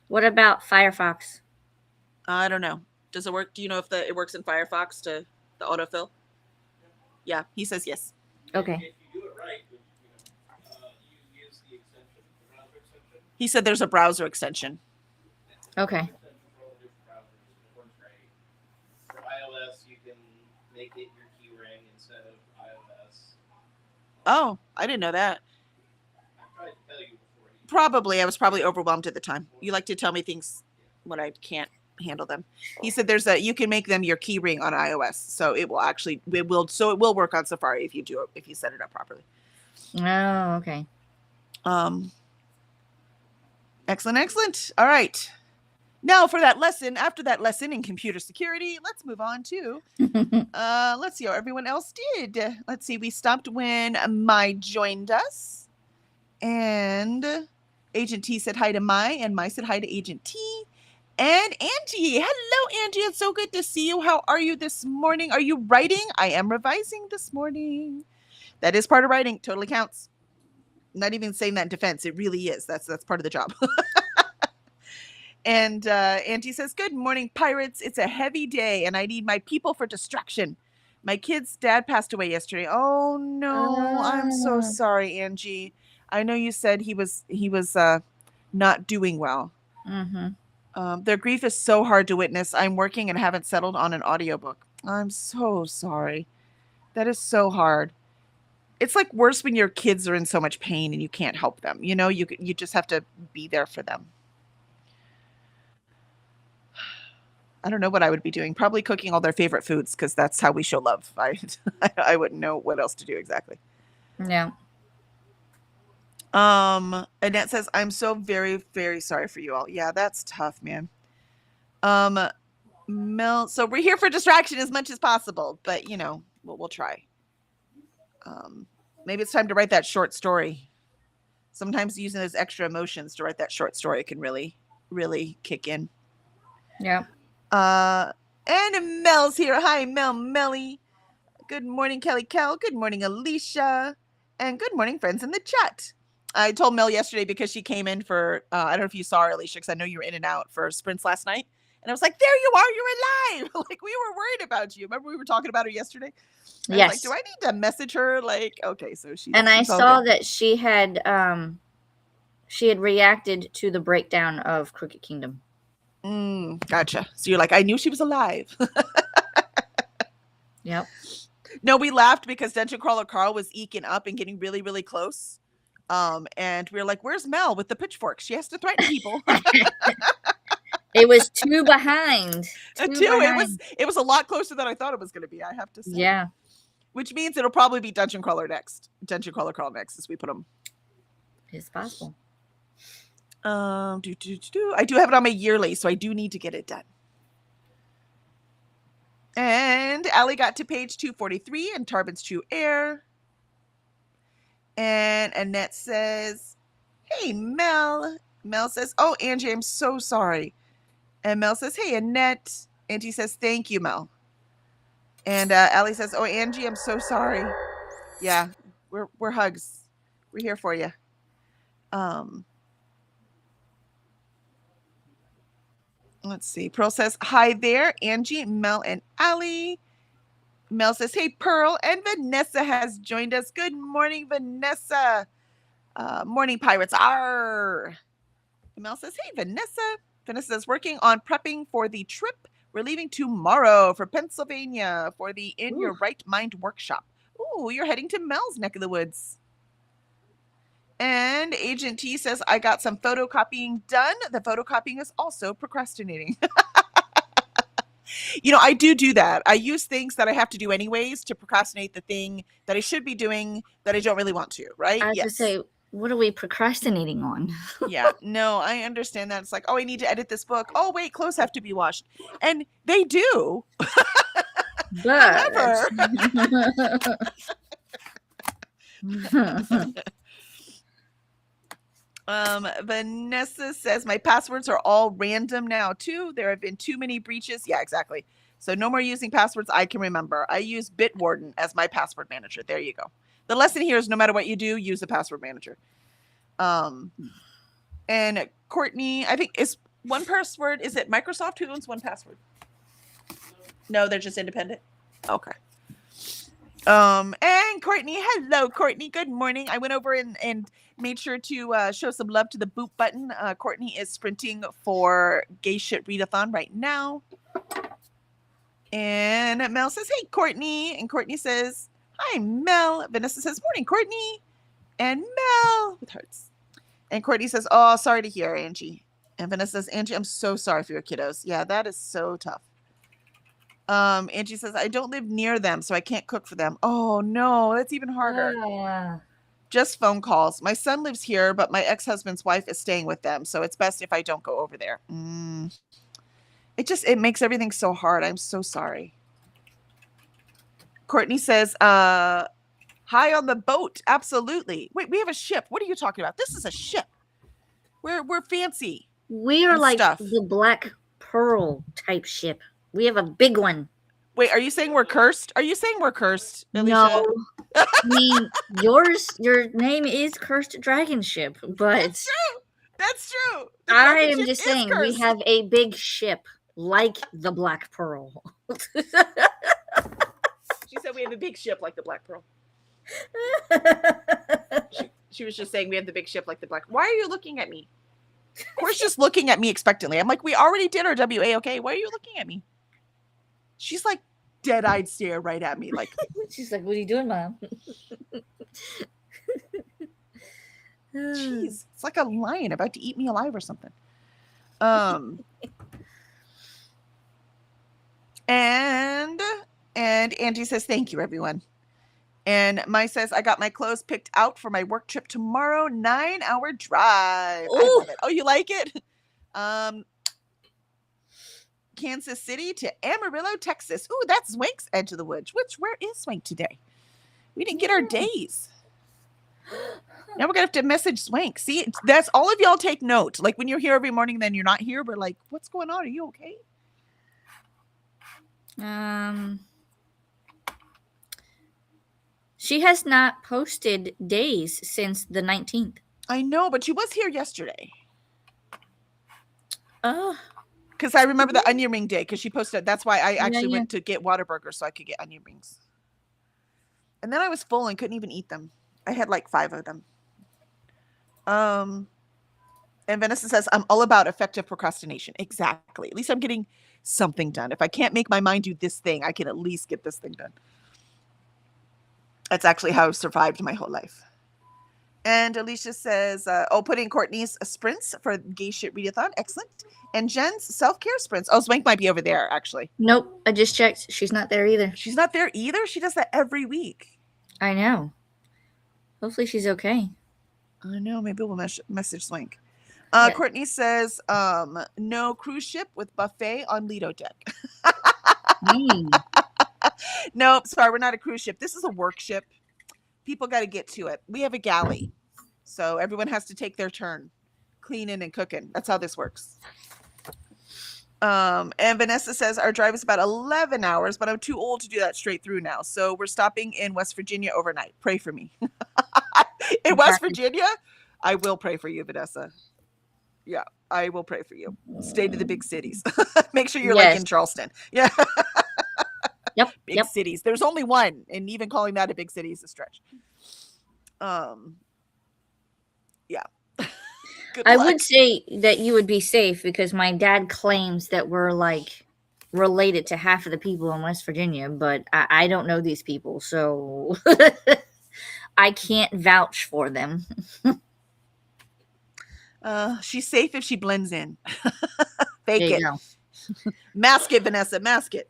What about Firefox? I don't know. Does it work? Do you know if it works in Firefox to the autofill? Yeah, he says yes. Okay. If you do it right, you use the extension, the browser extension. He said there's a browser extension. Okay. Extension for all the different browsers, and it works great. For iOS, you can make it your key ring instead of iOS. Oh, I didn't know that. I tried to tell you before. Probably. I was probably overwhelmed at the time. You like to tell me things when I can't handle them. He said you can make them your key ring on iOS. So it will work on Safari if you set it up properly. Oh, okay. Excellent. All right. Now for that lesson, after that lesson in computer security, let's move on to, let's see how everyone else did. Let's see, we stopped when Mai joined us. And Agent T said hi to Mai, and Mai said hi to Agent T. And Angie. Hello, Angie. It's so good to see you. How are you this morning? Are you writing? I am revising this morning. That is part of writing. Totally counts. Not even saying that in defense. It really is. That's part of the job. And Auntie says, good morning, pirates. It's a heavy day, and I need my people for distraction. My kid's dad passed away yesterday. Oh, no. I'm so sorry, Angie. I know you said he was not doing well. Mm-hmm. Their grief is so hard to witness. I'm working and haven't settled on an audiobook. I'm so sorry. That is so hard. It's like worse when your kids are in so much pain and you can't help them. You just have to be there for them. I don't know what I would be doing. Probably cooking all their favorite foods because that's how we show love. I wouldn't know what else to do exactly. Yeah. Annette says, I'm so very, very sorry for you all. Yeah, that's tough, man. Mel, so we're here for distraction as much as possible, but we'll try. Maybe it's time to write that short story. Sometimes using those extra emotions to write that short story can really, really kick in. Yeah. And Mel's here. Hi, Melly. Good morning, Kelly Kel. Good morning, Alicia. And good morning, friends in the chat. I told Mel yesterday because she came in for, I don't know if you saw her, Alicia, because I know you were in and out for sprints last night. And I was like, there you are, you're alive. Like, we were worried about you. Remember we were talking about her yesterday? I Yes. was like, do I need to message her? Like, okay, so she's And I she's all saw good. that she had reacted to the breakdown of Crooked Kingdom. Gotcha. So you're like, I knew she was alive. Yep. No, we laughed because Dungeon Crawler Carl was eking up and getting really, really close. And we were like, where's Mel with the pitchfork? She has to threaten people. It was two behind. It was a lot closer than I thought it was going to be, I have to say. Yeah. Which means it'll probably be Dungeon Crawler next. Dungeon Crawler Carl next as we put them. It's possible. I do have it on my yearly, so I do need to get it done. And Allie got to page 243 and Tarbin's True Air. And Annette says, hey, Mel. Mel says, oh, Angie, I'm so sorry. And Mel says, hey, Annette. Angie says, thank you, Mel. And Allie says, oh, Angie, I'm so sorry. Yeah, we're hugs. We're here for you. Let's see. Pearl says, hi there, Angie, Mel, and Allie. Mel says, hey, Pearl. And Vanessa has joined us. Good morning, Vanessa. Morning, Pirates. Arr. Mel says, hey, Vanessa. Vanessa is working on prepping for the trip. We're leaving tomorrow for Pennsylvania for the In Your Right Mind workshop. Ooh, you're heading to Mel's neck of the woods. And Agent T says, I got some photocopying done. The photocopying is also procrastinating. You know, I do that. I use things that I have to do anyways to procrastinate the thing that I should be doing that I don't really want to, right? I was to say, what are we procrastinating on? Yeah, no, I understand that. It's like, oh, I need to edit this book. Oh, wait, clothes have to be washed. And they do. But Vanessa says, my passwords are all random now, too. There have been too many breaches. Yeah, exactly. So no more using passwords I can remember. I use Bitwarden as my password manager. There you go. The lesson here is no matter what you do, use a password manager. And Courtney, I think, is one password. Is it Microsoft who owns one password? No, they're just independent. Okay. And Courtney, hello, Courtney. Good morning. I went over and made sure to show some love to the boot button. Courtney is sprinting for Gay Shit Readathon right now. And Mel says, hey, Courtney. And Courtney says, hi, Mel. Vanessa says, morning, Courtney. And Mel with hearts. And Courtney says, oh, sorry to hear, Angie. And Vanessa says, Angie, I'm so sorry for your kiddos. Yeah, that is so tough. Angie says, I don't live near them, so I can't cook for them. Oh, no, that's even harder. Just phone calls. My son lives here, but my ex-husband's wife is staying with them, so it's best if I don't go over there. It makes everything so hard. I'm so sorry. Courtney says, hi on the boat. Absolutely. Wait, we have a ship. What are you talking about? This is a ship. We're fancy. We are and like stuff. the Black Pearl type ship. We have a big one. Wait, are you saying we're cursed? Are you saying we're cursed, Alicia? No. I mean, your name is Cursed Dragon Ship, but That's true. That's true. The I dragon am ship just is saying we cursed. have a big ship like the Black Pearl. She said we have a big ship like the Black Pearl. She was just saying we have the big ship like the Black. Why are you looking at me? Of course, just looking at me expectantly. I'm like, we already did our WA, okay? Why are you looking at me? She's like dead-eyed stare right at me. Like, She's like, what are you doing, Mom? jeez, it's like a lion about to eat me alive or something. And Angie says, thank you, everyone. And Mai says, I got my clothes picked out for my work trip tomorrow. 9-hour drive. I love it. Oh, you like it? Kansas City to Amarillo, Texas. Ooh, that's Swank's edge of the woods. Where is Swank today? We didn't get our days. Now we're gonna have to message Swank. See, that's all of y'all take note. Like when you're here every morning, then you're not here. We're like, what's going on? Are you okay? She has not posted days since the 19th. I know, but she was here yesterday. Oh. Because I remember the onion ring day, because she posted. That's why I actually went to get Whataburger so I could get onion rings. And then I was full and couldn't even eat them. I had like 5 of them. And Vanessa says, I'm all about effective procrastination. Exactly. At least I'm getting something done. If I can't make my mind do this thing, I can at least get this thing done. That's actually how I've survived my whole life. And Alicia says, put in Courtney's sprints for Gay Shit Readathon. Excellent. And Jen's self-care sprints. Oh, Swank might be over there, actually. Nope. I just checked. She's not there either. She's not there either? She does that every week. I know. Hopefully she's okay. I know. Maybe we'll message Swank. Yeah. Courtney says, no cruise ship with buffet on Lido deck. Nope. Sorry, we're not a cruise ship. This is a work ship. people got to get to it. We have a galley, so everyone has to take their turn cleaning and cooking. That's how this works. And Vanessa says our drive is about 11 hours, but I'm too old to do that straight through now. So we're stopping in West Virginia overnight. Pray for me. In West Virginia, I will pray for you, Vanessa. Yeah, I will pray for you. Stay to the big cities. Make sure you're like in Charleston. Yeah. Yep. Big cities. There's only one, and even calling that a big city is a stretch. Yeah. I would say that you would be safe because my dad claims that we're like related to half of the people in West Virginia, but I don't know these people, so I can't vouch for them. She's safe if she blends in. Fake There it. you go. Mask it, Vanessa. Mask it.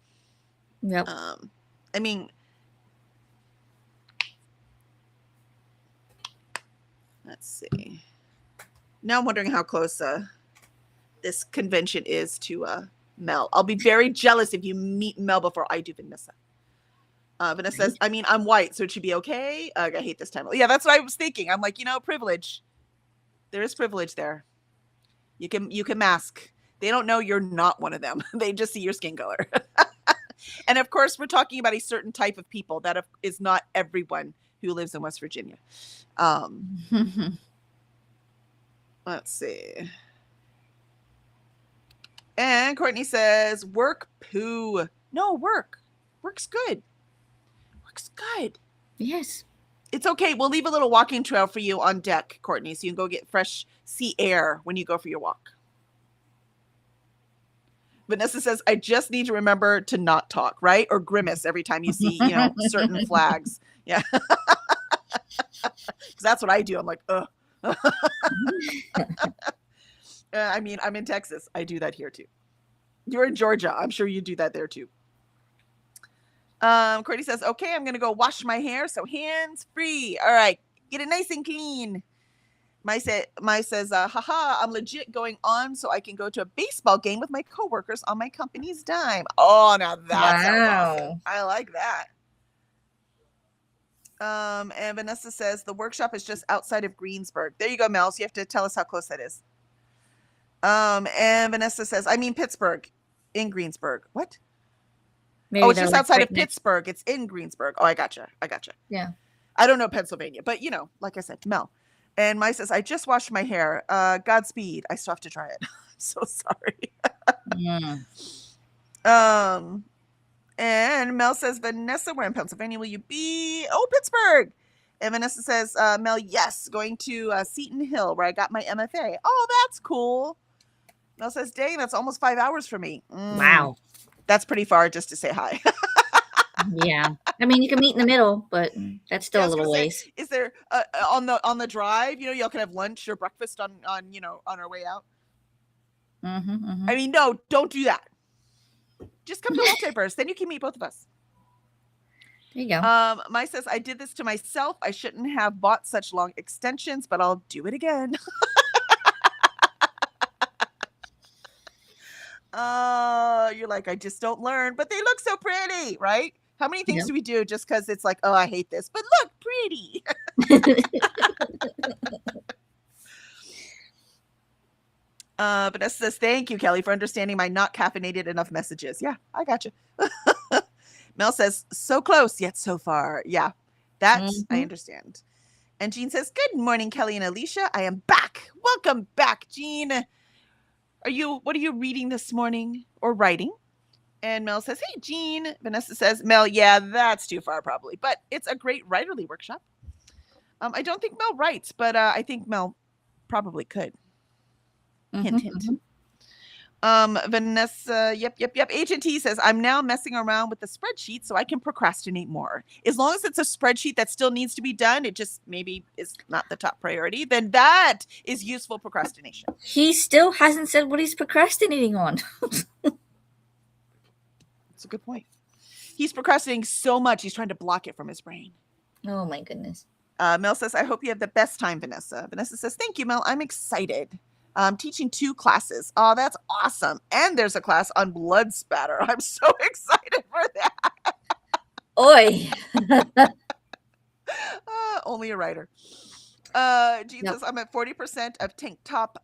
Yep. I mean, let's see. Now I'm wondering how close this convention is to Mel. I'll be very jealous if you meet Mel before I do, Vanessa. Vanessa says, I mean, I'm white, so it should be okay. I hate this time. Yeah, that's what I was thinking. I'm like, privilege. There is privilege there. You can mask. They don't know you're not one of them. They just see your skin color. And of course, we're talking about a certain type of people that is not everyone who lives in West Virginia. Let's see. And Courtney says, work poo. No, work. Work's good. Work's good. Yes. It's okay. We'll leave a little walking trail for you on deck, Courtney, so you can go get fresh sea air when you go for your walk. Vanessa says, I just need to remember to not talk, right? Or grimace every time you see, certain flags. Yeah. Because that's what I do. I'm like, ugh. I mean, I'm in Texas. I do that here too. You're in Georgia. I'm sure you do that there too. Courtney says, okay, I'm going to go wash my hair. So hands free. All right. Get it nice and clean. Mai says, haha, I'm legit going on so I can go to a baseball game with my coworkers on my company's dime. Oh, now that sounds awesome. I like that. And Vanessa says the workshop is just outside of Greensburg. There you go, Mel. So you have to tell us how close that is. And Vanessa says, I mean Pittsburgh in Greensburg. What? Maybe it's just outside of Pittsburgh. It's in Greensburg. Oh, I gotcha. Yeah. I don't know Pennsylvania, but like I said, Mel. And Mai says, I just washed my hair. Godspeed. I still have to try it. I'm so sorry. And Mel says, Vanessa, where in Pennsylvania will you be? Oh, Pittsburgh. And Vanessa says, Mel, yes, going to Seton Hill, where I got my MFA. Oh, that's cool. Mel says, dang, that's almost 5 hours for me. Wow. That's pretty far just to say hi. Yeah. I mean, you can meet in the middle, but that's still a little ways. Is there on the drive, y'all can have lunch or breakfast on our way out? I mean, no, don't do that. Just come to Multiverse. Then you can meet both of us. There you go. Mai says, I did this to myself. I shouldn't have bought such long extensions, but I'll do it again. You're like, I just don't learn, but they look so pretty, right? How many things do we do just because it's like, oh, I hate this, but look, pretty. Vanessa says, thank you, Kelly, for understanding my not caffeinated enough messages. Yeah, I got you. Mel says, so close, yet so far. Yeah, that I understand. And Jean says, good morning, Kelly and Alicia. I am back. Welcome back, Jean. What are you reading this morning or writing? And Mel says, hey, Jean. Vanessa says, Mel, yeah, that's too far probably, but it's a great writerly workshop. I don't think Mel writes, but I think Mel probably could. Hint, hint. Vanessa, yep. H&T says, I'm now messing around with the spreadsheet so I can procrastinate more. As long as it's a spreadsheet that still needs to be done, it just maybe is not the top priority, then that is useful procrastination. He still hasn't said what he's procrastinating on. That's a good point. He's procrastinating so much, he's trying to block it from his brain. Oh, my goodness. Mel says, I hope you have the best time, Vanessa. Vanessa says, thank you, Mel. I'm excited. I'm teaching 2 classes. Oh, that's awesome. And there's a class on blood spatter. I'm so excited for that. Oi. Only a writer. Jean Yep. says, I'm at 40% of Tank Top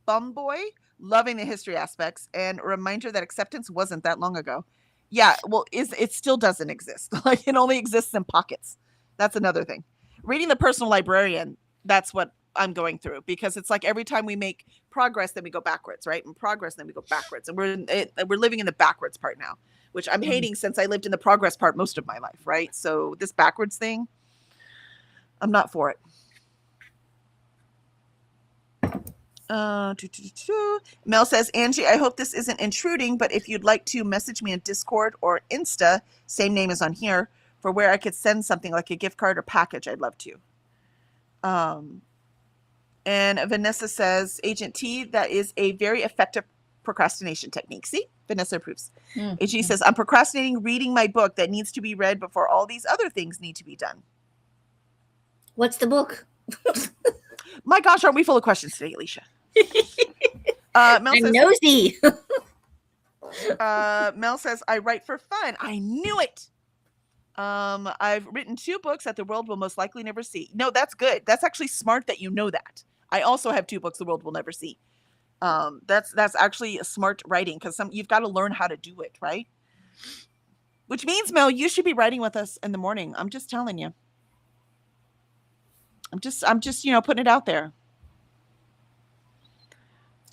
Bum Boy, loving the history aspects, and a reminder that acceptance wasn't that long ago. Yeah, well, it still doesn't exist. Like, it only exists in pockets. That's another thing. Reading The Personal Librarian, that's what I'm going through, because it's like every time we make progress, then we go backwards, right? And progress, then we go backwards. And we're living in the backwards part now, which I'm hating since I lived in the progress part most of my life, right? So this backwards thing, I'm not for it. Mel says, Angie, I hope this isn't intruding, but if you'd like to message me in Discord or Insta, same name as on here, for where I could send something like a gift card or package, I'd love to. And Vanessa says, Agent T, that is a very effective procrastination technique. See, Vanessa approves. AG says, I'm procrastinating reading my book that needs to be read before all these other things need to be done. What's the book? My gosh, aren't we full of questions today, Alicia? Mel I'm says, nosy. Mel says, I write for fun. I knew it. I've written 2 books that the world will most likely never see. No, that's good. That's actually smart that you know that. I also have 2 books the world will never see. That's actually a smart writing, because you've got to learn how to do it, right? Which means, Mel, you should be writing with us in the morning. I'm just telling you. I'm just putting it out there.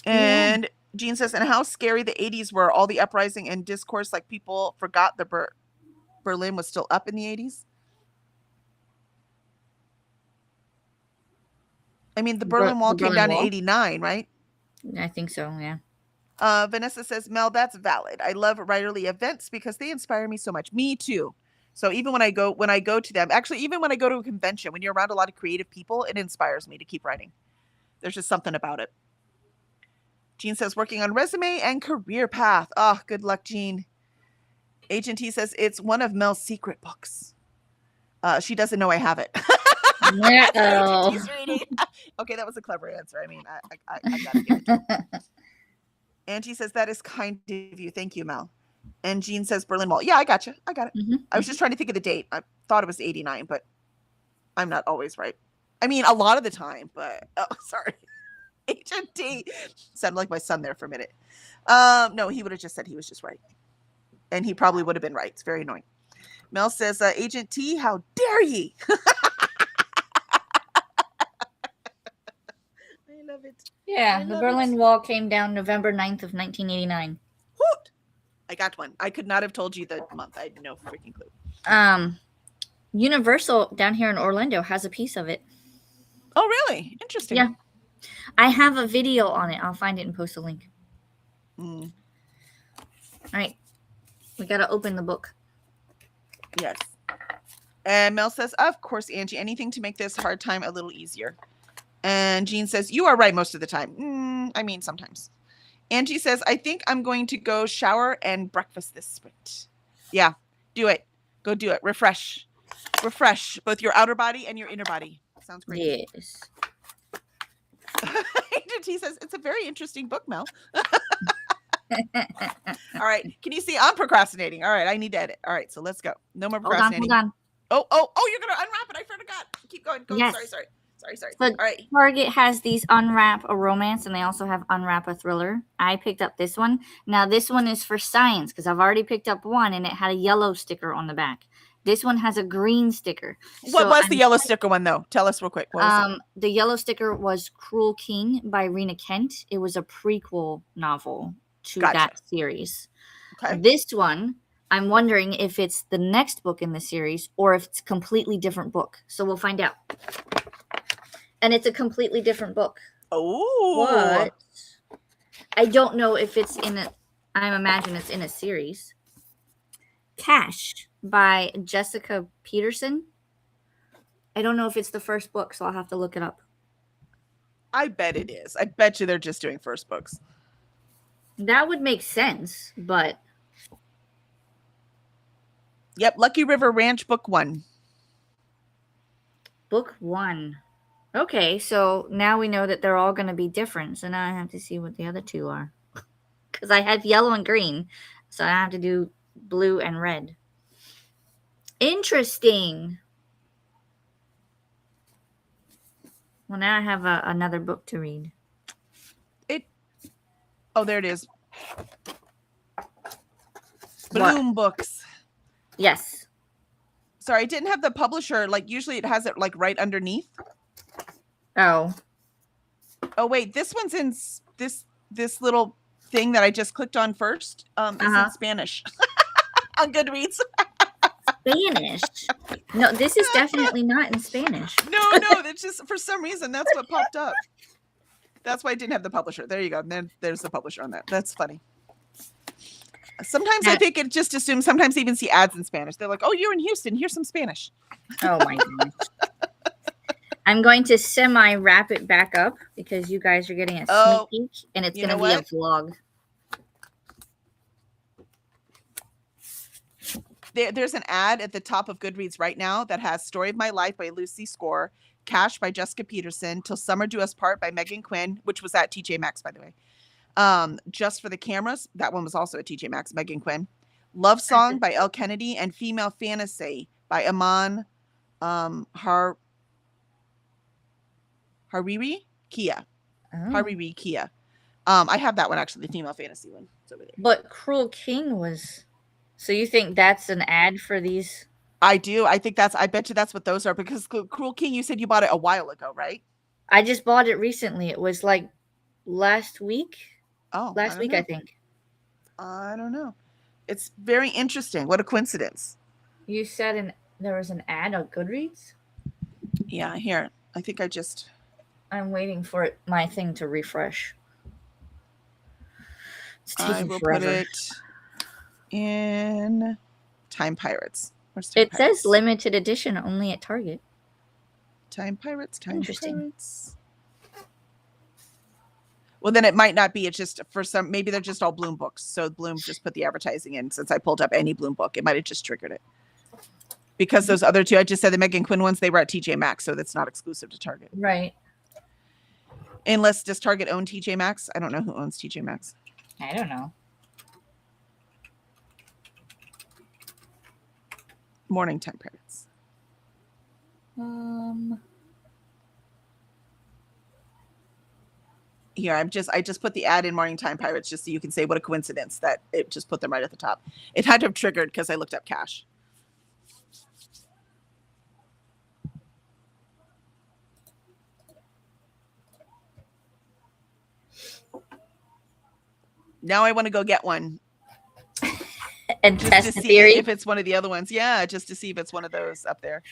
And Jean says, and how scary the 80s were, all the uprising and discourse, like people forgot the Berlin was still up in the 80s. I mean, the Berlin Wall came down in 89, right? I think so, yeah. Vanessa says, Mel, that's valid. I love writerly events because they inspire me so much. Me too. So even when I go to them, actually, even when I go to a convention, when you're around a lot of creative people, it inspires me to keep writing. There's just something about it. Jean says, working on resume and career path. Oh, good luck, Jean. Agent T says, it's one of Mel's secret books. She doesn't know I have it. Agent T's reading. Okay, that was a clever answer. I mean, I gotta give it to her. Angie says, that is kind of you. Thank you, Mel. And Jean says, Berlin Wall. Yeah, I got you. I got it. I was just trying to think of the date. I thought it was 89, but I'm not always right. I mean, a lot of the time, but sorry. Agent T sounded like my son there for a minute. No, he would have just said he was just right. And he probably would have been right. It's very annoying. Mel says, Agent T, how dare ye? I love it. Yeah, the Berlin Wall came down November 9th of 1989. Hoot! I got one. I could not have told you the month. I had no freaking clue. Universal down here in Orlando has a piece of it. Oh, really? Interesting. Yeah. I have a video on it. I'll find it and post a link. All right. We got to open the book. Yes. And Mel says, of course, Angie, anything to make this hard time a little easier. And Jean says, you are right most of the time. I mean, sometimes. Angie says, I think I'm going to go shower and breakfast this sprint. Yeah, do it. Go do it. Refresh. Refresh both your outer body and your inner body. Sounds great. Yes. He says, it's a very interesting book, Mel. All right. Can you see I'm procrastinating? All right. I need to edit. All right. So let's go. No more procrastinating. Hold on. Oh, you're going to unwrap it. I forgot. Keep going. Go. Yes. Sorry. So All right. Target has these Unwrap a Romance, and they also have Unwrap a Thriller. I picked up this one. Now, this one is for science because I've already picked up one, and it had a yellow sticker on the back. This one has a green sticker. What was the yellow sticker one, though? Tell us real quick. The yellow sticker was Cruel King by Rena Kent. It was a prequel novel to that series. Okay. This one, I'm wondering if it's the next book in the series or if it's a completely different book. So we'll find out. And it's a completely different book. Oh. What? I don't know if it's in a... I imagine it's in a series. Cash by Jessica Peterson. I don't know if it's the first book, so I'll have to look it up. I bet it is. I bet you they're just doing first books. That would make sense, but... Yep, Lucky River Ranch, book 1. Book 1. Okay, so now we know that they're all going to be different. So now I have to see what the other two are. Because I had yellow and green, so I have to do blue and red. Interesting. Well, now I have another book to read. Oh, there it is. What? Bloom Books. Yes. Sorry, I didn't have the publisher. Like usually it has it like right underneath. Oh. Oh wait, this one's in this little thing that I just clicked on first. It's in Spanish on Goodreads. Spanish. No, this is definitely not in Spanish. No, that's just for some reason that's what popped up. That's why I didn't have the publisher. There you go. And then there's the publisher on that. That's funny. Sometimes I think it just assumes. Sometimes they even see ads in Spanish. They're like, "Oh, you're in Houston. Here's some Spanish." Oh my gosh. I'm going to semi-wrap it back up because you guys are getting a sneak peek, and it's going to be a vlog. There's an ad at the top of Goodreads right now that has Story of My Life by Lucy Score, Cash by Jessica Peterson, Till Summer Do Us Part by Megan Quinn, which was at TJ Maxx, by the way. Just for the Cameras, that one was also at TJ Maxx, Megan Quinn. Love Song by Elle Kennedy, and Female Fantasy by Iman Hariri Kia. Hariri Kia. I have that one actually, the Female Fantasy one. It's over there. But Cruel King was. So you think that's an ad for these? I do. I bet you that's what those are, because Cruel King, you said you bought it a while ago, right? I just bought it recently. It was like last week. Oh, last week, I think. I don't know. It's very interesting. What a coincidence. You said there was an ad on Goodreads? Yeah, here. I think I'm waiting for my thing to refresh. It's taking I will forever. put it in Time Pirates. It says limited edition only at Target. Time Pirates. Interesting. Pirates. Well, then it might not be. It's just for some. Maybe they're just all Bloom books. So Bloom just put the advertising in. Since I pulled up any Bloom book, it might have just triggered it. Because those other two, I just said the Megan Quinn ones, they were at TJ Maxx, so that's not exclusive to Target. Right. Unless, does Target own TJ Maxx? I don't know who owns TJ Maxx. I don't know. Morning Time Pirates. Here, I just put the ad in Morning Time Pirates just so you can say what a coincidence that it just put them right at the top. It had to have triggered because I looked up Cash. Now I want to go get one. And just test to the see theory? if it's one of the other ones. Yeah, just to see if it's one of those up there.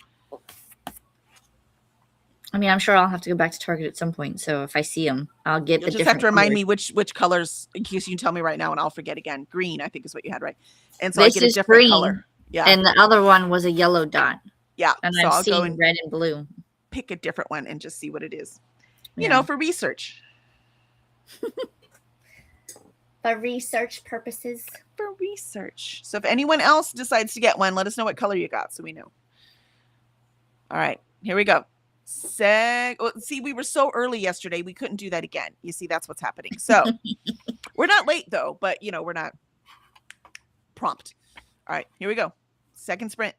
I mean, I'm sure I'll have to go back to Target at some point. So if I see them, I'll get You'll the just different have to remind colors. me which colors, in case you can tell me right now and I'll forget again. Green, I think is what you had, right? And so This I get a is different green, color. Yeah. And the other one was a yellow dot. Yeah. And so I'm I'll go seeing and red and blue. pick a different one and just see what it is. Yeah. You know, for research. For research purposes. For research. So if anyone else decides to get one, let us know what color you got so we know. All right, here we go. See, we were so early yesterday, we couldn't do that again. You see, that's what's happening. So we're not late though, but you know, we're not prompt. All right, here we go. Second sprint.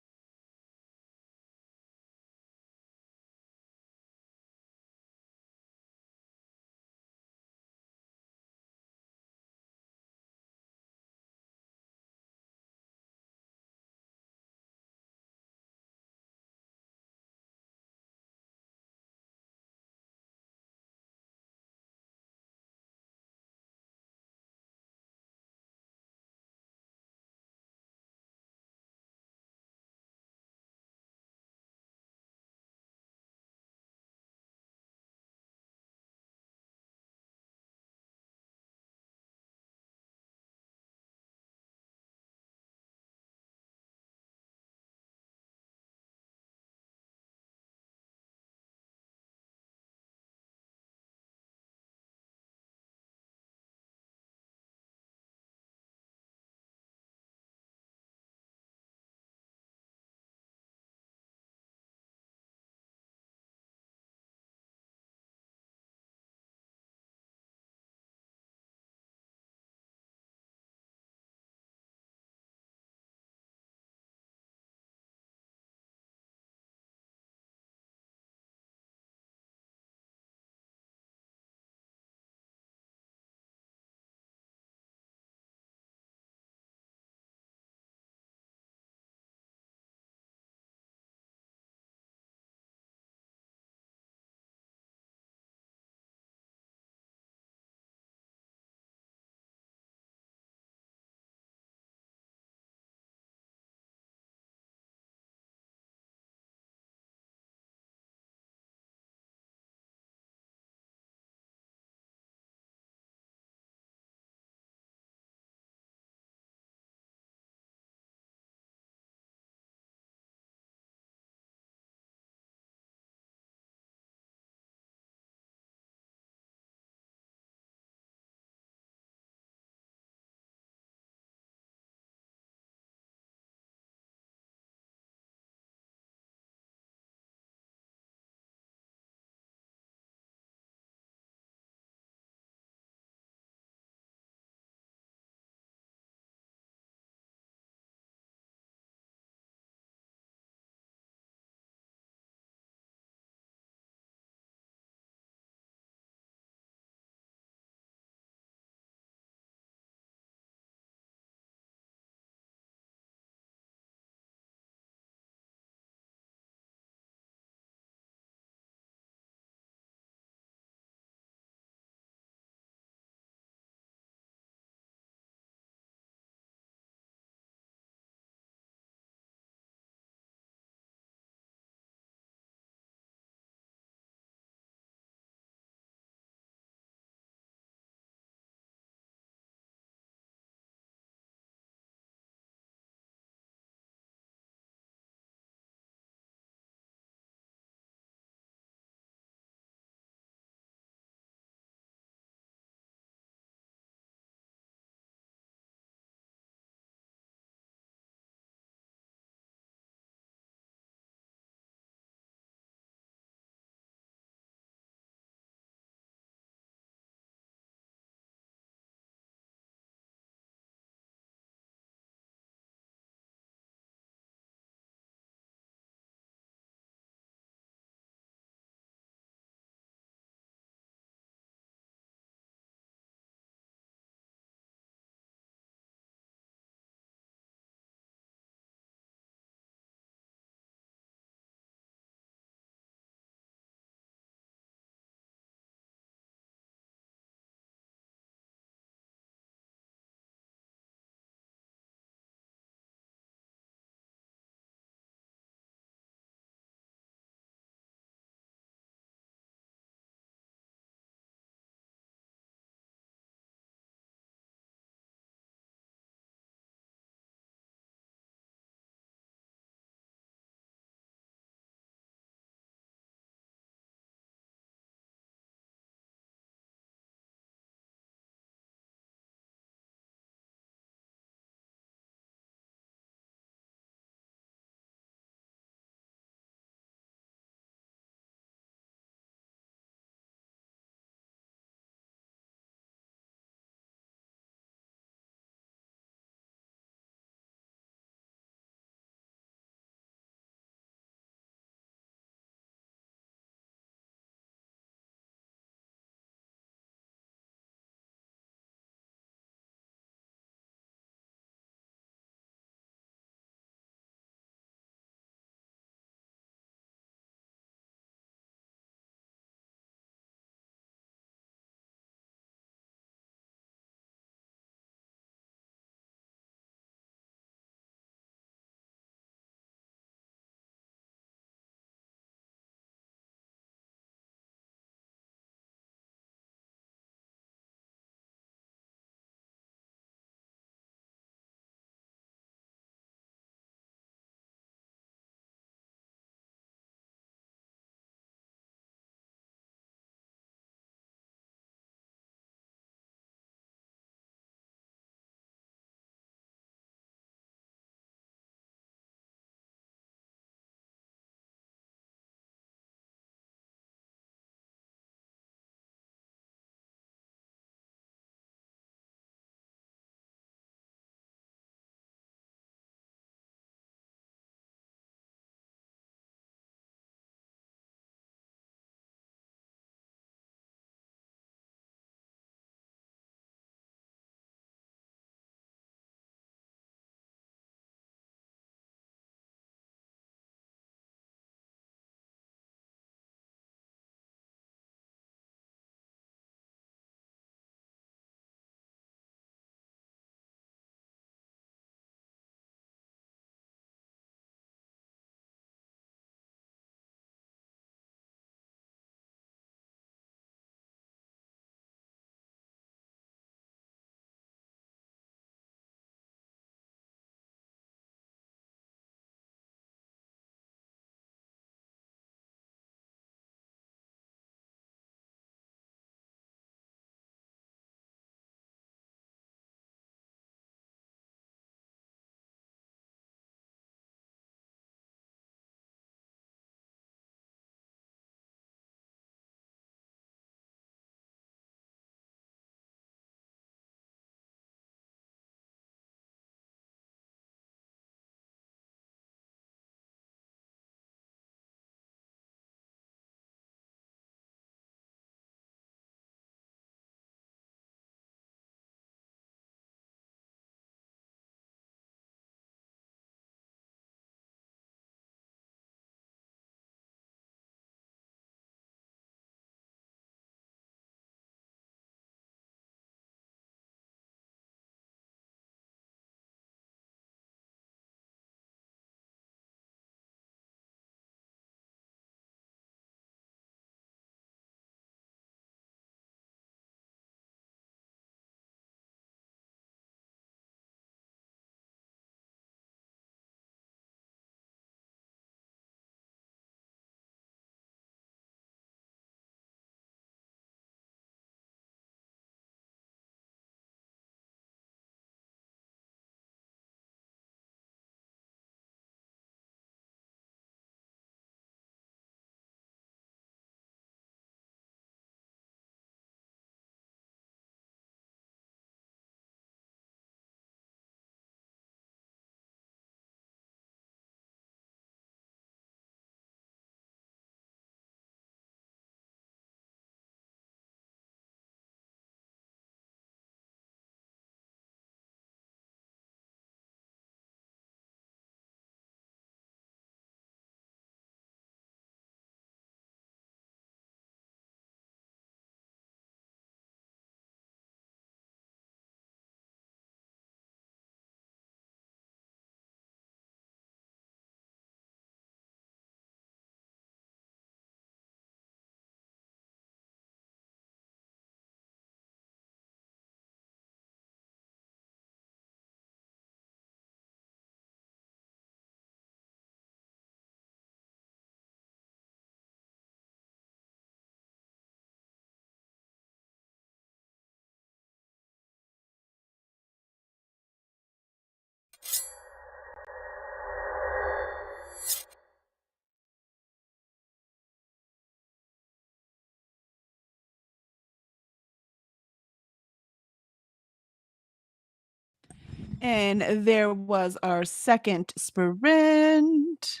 And there was our second sprint.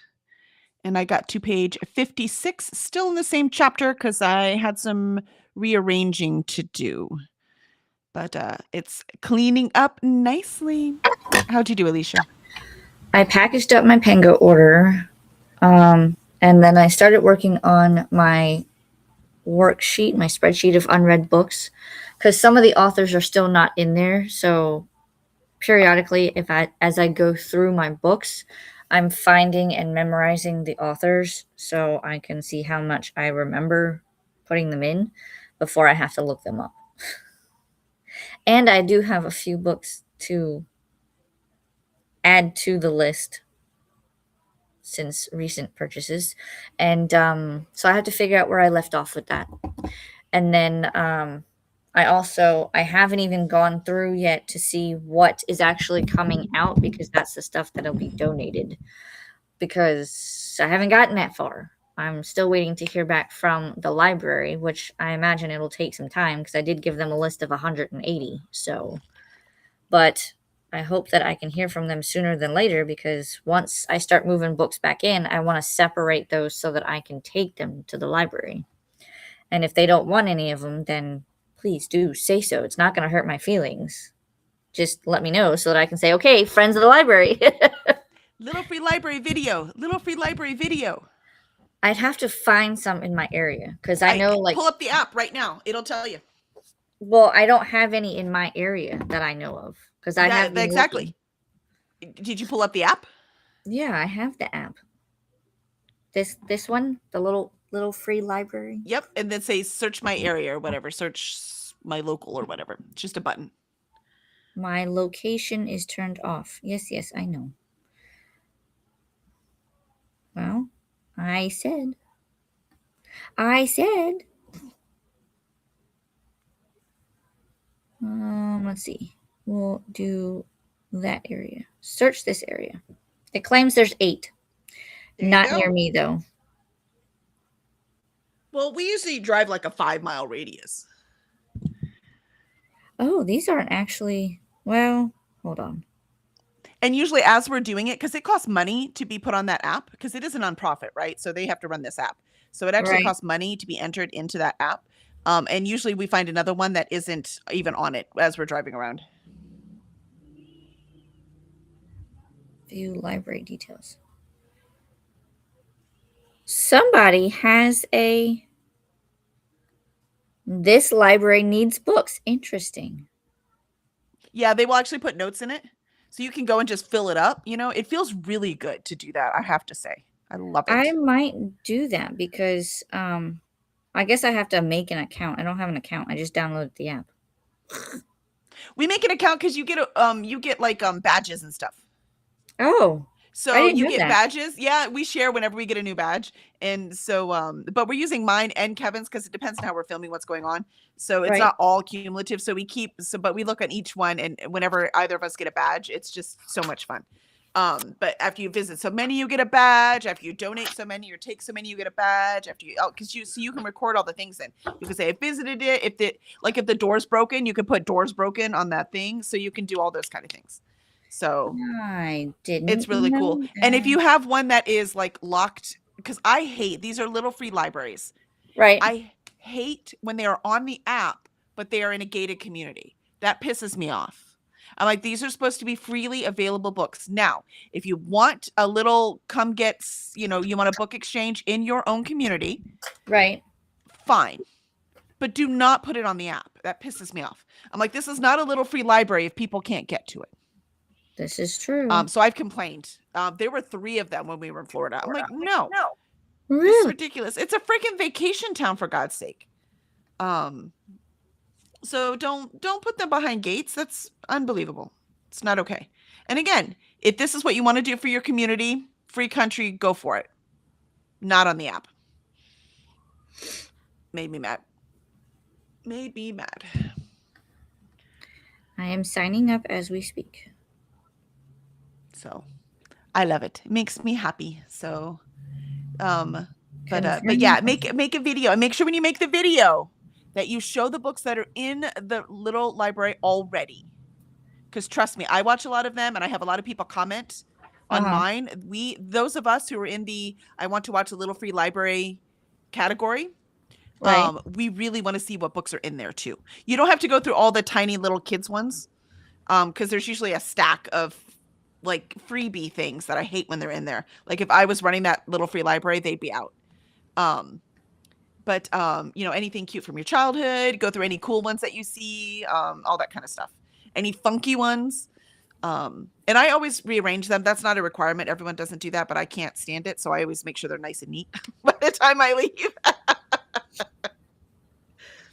And I got to page 56, still in the same chapter because I had some rearranging to do. But it's cleaning up nicely. How'd you do, Alicia? I packaged up my Pango order, and then I started working on my worksheet, my spreadsheet of unread books, because some of the authors are still not in there. So periodically, as I go through my books, I'm finding and memorizing the authors so I can see how much I remember putting them in before I have to look them up. And I do have a few books to add to the list since recent purchases. And so I have to figure out where I left off with that. And then I haven't even gone through yet to see what is actually coming out, because that's the stuff that'll be donated, because I haven't gotten that far. I'm still waiting to hear back from the library, which I imagine it'll take some time because I did give them a list of 180. So, but I hope that I can hear from them sooner than later, because once I start moving books back in, I want to separate those so that I can take them to the library. And if they don't want any of them, then please do say so. It's not going to hurt my feelings. Just let me know so that I can say, okay, friends of the library. Little Free Library video. Little Free Library video. I'd have to find some in my area because I know, like, pull up the app right now. It'll tell you. Well, I don't have any in my area that I know of because I have exactly. Did you pull up the app? Yeah, I have the app. This one, the little free library. Yep, and then say search my area or whatever. Search my local or whatever. It's just a button. My location is turned off. Yes, I know. Well, I said. Let's see. We'll do that area. Search this area. It claims there's 8. Not near me, though. Well, we usually drive like a 5-mile radius. Oh, these aren't actually... Well, hold on. And usually as we're doing it, because it costs money to be put on that app, because it is a nonprofit, right? So they have to run this app. So it actually costs money to be entered into that app. And usually we find another one that isn't even on it as we're driving around. View library details. Somebody has this library needs books. Interesting. Yeah, they will actually put notes in it. So you can go and just fill it up. You know, it feels really good to do that, I have to say. I love it. I might do that because I guess I have to make an account. I don't have an account. I just downloaded the app. We make an account because you get like badges and stuff. Oh. So you get badges. Yeah, we share whenever we get a new badge. And so but we're using mine and Kevin's because it depends on how we're filming what's going on. So it's not all cumulative. So but we look at each one, and whenever either of us get a badge, it's just so much fun. But after you visit so many, you get a badge. After you donate so many or take so many, you get a badge. After you you can record all the things. Then you can say I visited it. If the door's broken, you can put doors broken on that thing. So you can do all those kind of things. So I didn't. It's really cool. And if you have one that is like locked, because I hate these are little free libraries. Right. I hate when they are on the app, but they are in a gated community. That pisses me off. I'm like, these are supposed to be freely available books. Now, if you want a little you want a book exchange in your own community. Right. Fine. But do not put it on the app. That pisses me off. I'm like, this is not a little free library if people can't get to it. This is true. So I've complained. There were 3 of them when we were in Florida. I'm like, no. Really? This is ridiculous. It's a freaking vacation town, for God's sake. So don't put them behind gates. That's unbelievable. It's not okay. And again, if this is what you want to do for your community, free country, go for it. Not on the app. Made me mad. I am signing up as we speak. So I love it. It makes me happy. So but yeah, make a video, and make sure when you make the video that you show the books that are in the little library already. because trust me, I watch a lot of them, and I have a lot of people comment on Uh-huh. mine. Those of us who are in the I want to watch a Little Free Library category, Right. we really want to see what books are in there too. You don't have to go through all the tiny little kids ones, because there's usually a stack of like freebie things that I hate when they're in there. Like if I was running that Little Free Library, they'd be out. But anything cute from your childhood, go through any cool ones that you see, all that kind of stuff. Any funky ones. And I always rearrange them. That's not a requirement. Everyone doesn't do that, but I can't stand it. So I always make sure they're nice and neat by the time I leave.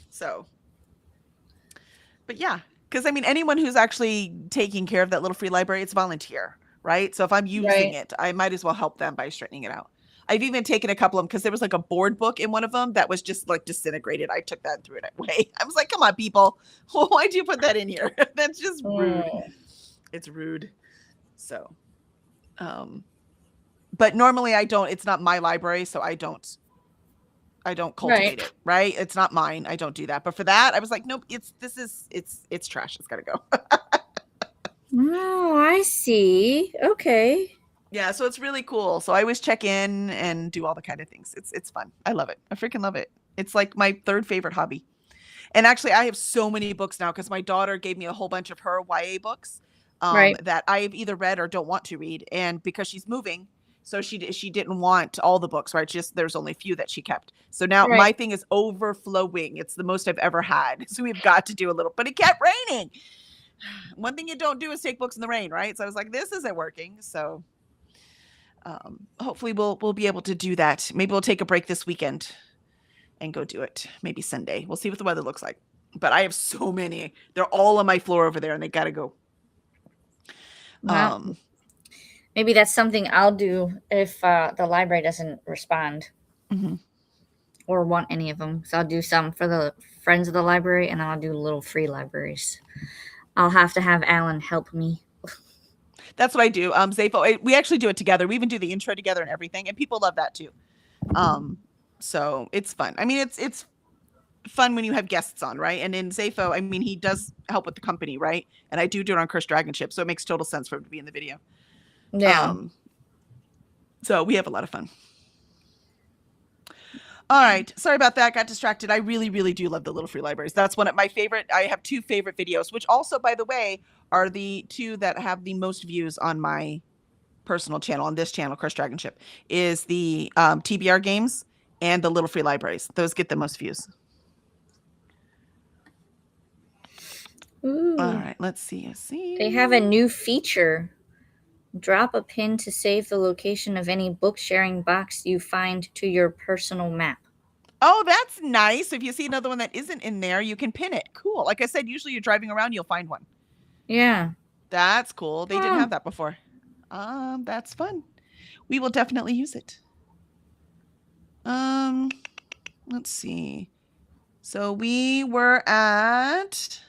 So, but yeah, because I mean, anyone who's actually taking care of that Little Free Library, it's volunteer, right? So if I'm using Right. it, I might as well help them by straightening it out. I've even taken a couple of them because there was like a board book in one of them that was just like disintegrated. I took that and threw it away. I was like, come on, people. Why'd you put that in here? That's just rude. Mm. It's rude. So, but normally I don't, it's not my library, so I don't cultivate it, right? It's not mine. I don't do that. But for that, I was like, nope, it's trash. It's gotta go. Oh, I see. Okay. Yeah, so it's really cool. So I always check in and do all the kind of things. It's fun. I love it. I freaking love it. It's like my third favorite hobby. And actually, I have so many books now because my daughter gave me a whole bunch of her YA books Right. that I've either read or don't want to read. And because she's moving, so she didn't want all the books, right? Just there's only a few that she kept. So now Right. my thing is overflowing. It's the most I've ever had. So we've got to do a little, but it kept raining. One thing you don't do is take books in the rain, right? So I was like, this isn't working. So hopefully we'll be able to do that. Maybe we'll take a break this weekend and go do it. Maybe Sunday. We'll see what the weather looks like. But I have so many. They're all on my floor over there, and they gotta go. Wow. Maybe that's something I'll do if the library doesn't respond Mhm. or want any of them. So I'll do some for the friends of the library, and I'll do little free libraries. I'll have to have Alan help me. That's what I do. Zafo, we actually do it together. We even do the intro together and everything, and people love that too. So it's fun. I mean, it's fun when you have guests on, right? And in Zafo, I mean, he does help with the company, right? And I do it on Cursed Dragon Ship, so it makes total sense for him to be in the video. Yeah. So we have a lot of fun. All right. Sorry about that. Got distracted. I really, really do love the Little Free Libraries. That's one of my favorite. I have two favorite videos, which also, by the way, are the two that have the most views on my personal channel, on this channel, Cursed Dragon Ship, is the TBR games and the Little Free Libraries. Those get the most views. Ooh. All right. Let's see. They have a new feature. Drop a pin to save the location of any book sharing box you find to your personal map. Oh, that's nice. If you see another one that isn't in there, you can pin it. Cool. Like I said, usually you're driving around, you'll find one. Yeah. That's cool. They didn't Oh. have that before. That's fun. We will definitely use it. Let's see. So we were at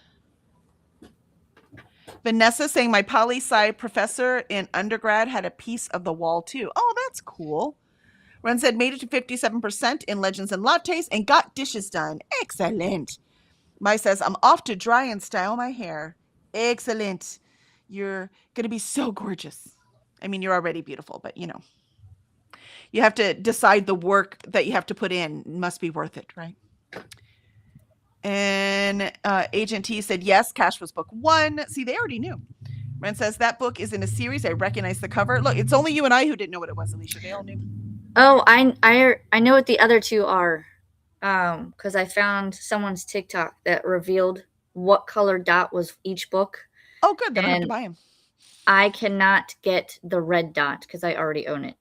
Vanessa saying my poli-sci professor in undergrad had a piece of the wall too. Oh, that's cool. Ren said made it to 57% in Legends and Lattes and got dishes done. Excellent. Mai says I'm off to dry and style my hair. Excellent. You're going to be so gorgeous. I mean, you're already beautiful, but you have to decide the work that you have to put in must be worth it, right? And Agent T said, yes, Cash was book 1. See, they already knew. Ren says, that book is in a series. I recognize the cover. Look, it's only you and I who didn't know what it was, Alicia. They all knew. Oh, I know what the other two are. Because I found someone's TikTok that revealed what color dot was each book. Oh, good. Then I have to And buy them. I cannot get the red dot because I already own it.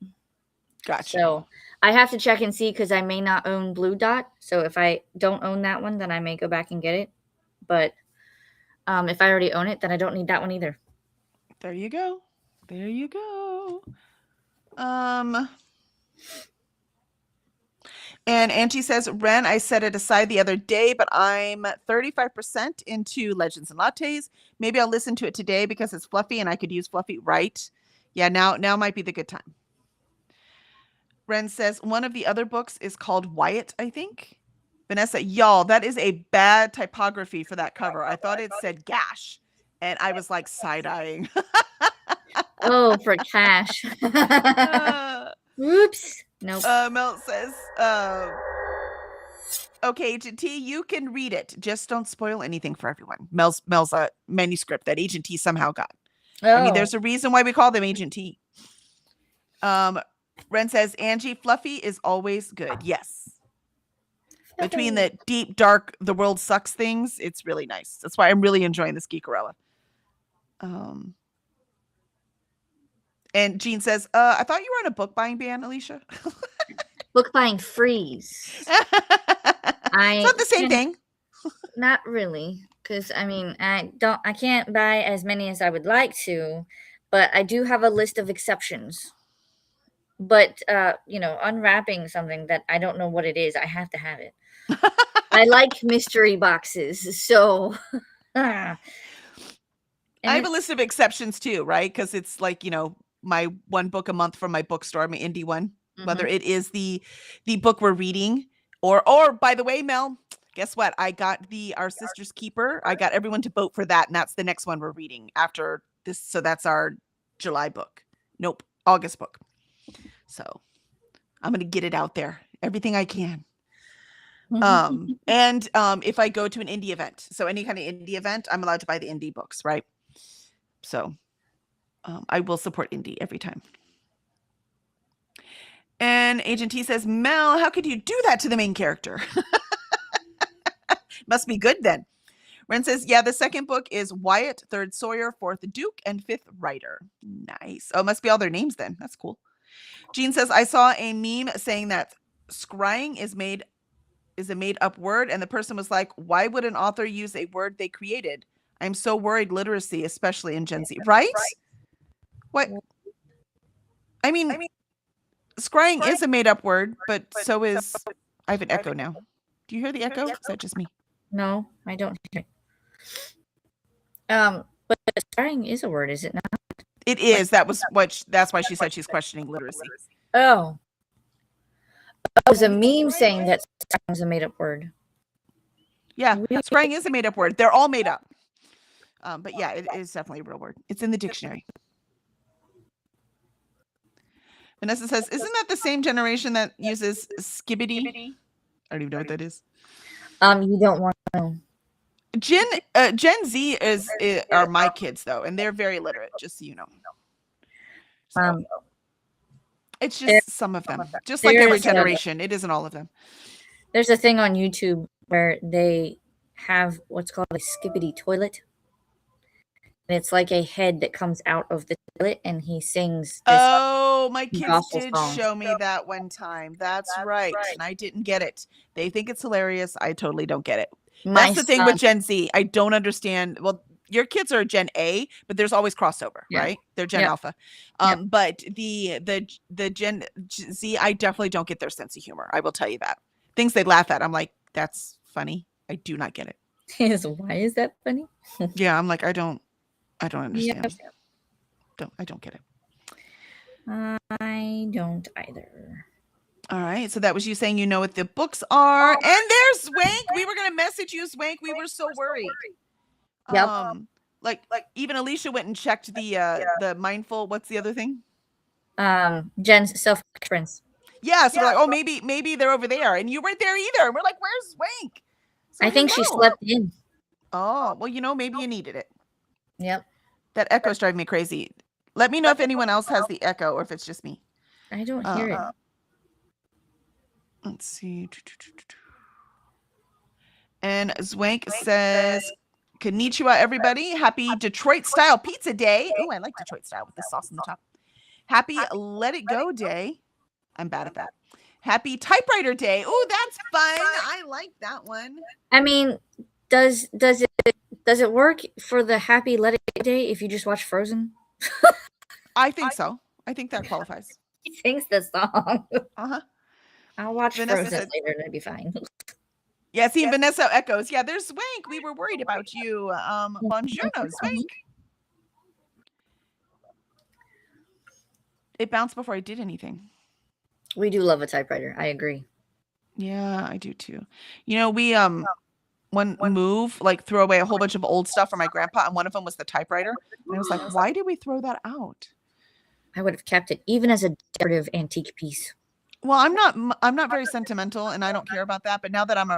Gotcha. So I have to check and see because I may not own blue dot. So if I don't own that one, then I may go back and get it. But if I already own it, then I don't need that one either. There you go. There you go. And Auntie says, Ren, I set it aside the other day, but I'm 35% into Legends and Lattes. Maybe I'll listen to it today because it's fluffy and I could use fluffy. Right. Yeah, now might be the good time. Ren says, one of the other books is called Wyatt, I think. Vanessa, y'all, that is a bad typography for that cover. I thought it said Gash. And I was like side-eyeing. Oh, for cash. Uh, Oops. Nope. Mel says, okay, Agent T, you can read it. Just don't spoil anything for everyone. Mel's manuscript that Agent T somehow got. I mean, Oh. there's a reason why we call them Agent T. Ren says, Angie, Fluffy is always good. Yes. Between the deep, dark, the world sucks things, it's really nice. That's why I'm really enjoying this Geekerella. And Jean says, I thought you were on a book buying ban, Alicia. Book buying freeze. It's not the same thing. Not really, because I mean, I can't buy as many as I would like to, but I do have a list of exceptions. But unwrapping something that I don't know what it is, I have to have it. I like mystery boxes, so I have a list of exceptions too, right? Because it's like, my one book a month from my bookstore, my indie one, whether it is the book we're reading or by the way, Mel, guess what? I got Our Sister's Keeper. I got everyone to vote for that, and that's the next one we're reading after this. So that's our July book. Nope, August book. So I'm going to get it out there, everything I can. And if I go to an indie event, so any kind of indie event, I'm allowed to buy the indie books, right? So I will support indie every time. And Agent T says, Mel, how could you do that to the main character? Must be good then. Ren says, yeah, the second book is Wyatt, third Sawyer, fourth Duke, and fifth Ryder. Nice. Oh, must be all their names then. That's cool. Jean says, I saw a meme saying that scrying is a made-up word, and the person was like, why would an author use a word they created? I'm so worried literacy, especially in Gen Z. Right? What? I mean, scrying is a made-up word, but so is... I have an echo now. Do you hear the echo? Is that just me? No, I don't hear it. But scrying is a word, is it not? It is. That's why she said she's questioning literacy. Oh. There's a meme saying that scrying is a made-up word. Yeah, scrying is a made-up word. They're all made up. But yeah, it is definitely a real word. It's in the dictionary. Vanessa says, isn't that the same generation that uses skibbity? I don't even know what that is. You don't want to know. Gen Z are my kids though, and they're very literate, just so you know. So, it's just some of them. Just like every generation. It isn't all of them. There's a thing on YouTube where they have what's called a skibbity toilet. And it's like a head that comes out of the toilet, and he sings. Oh, my kids did song. show me that one time. That's right. And I didn't get it. They think it's hilarious. I totally don't get it. That's the thing with Gen Z. I don't understand. Well, your kids are Gen A, but there's always crossover, right? They're Gen Alpha. But the Gen Z, I definitely don't get their sense of humor. I will tell you that. Things they laugh at, I'm like, that's funny. I do not get it. Why is that funny? Yeah, I'm like, I don't understand. I don't get it. I don't either. All right. So that was you saying you know what the books are. And there's Swank. We were going to message you, Swank. We were so worried. Yep. Like even Alicia went and checked the mindful. What's the other thing? Jen's self-reference. Yeah. So we're like, oh, maybe they're over there. And you weren't there either. And we're like, where's Swank? So I think she slept in. Oh, well, maybe you needed it. Yep. That echo's driving me crazy. Let me know if anyone else has the echo or if it's just me. I don't hear it. Let's see. And Zwank says, konnichiwa, everybody. Happy Detroit style pizza day. Oh, I like Detroit style with the sauce on the top. Happy Let It Go day. I'm bad at that. Happy typewriter day. Oh, that's fun. I like that one. I mean, does it work for the happy Let It Go day if you just watch Frozen? I think so. I think that qualifies. He sings the song. Uh-huh. I'll watch Vanessa Frozen said- later and it'll be fine. Yeah, see, Vanessa echoes. Yeah, there's Swank. We were worried about you. Bonjourno, Swank. It bounced before I did anything. We do love a typewriter. I agree. Yeah, I do too. We when one move, like throw away a whole bunch of old stuff from my grandpa, and one of them was the typewriter. And I was like, why did we throw that out? I would have kept it, even as a decorative antique piece. Well, I'm not very sentimental, and I don't care about that. But now that I'm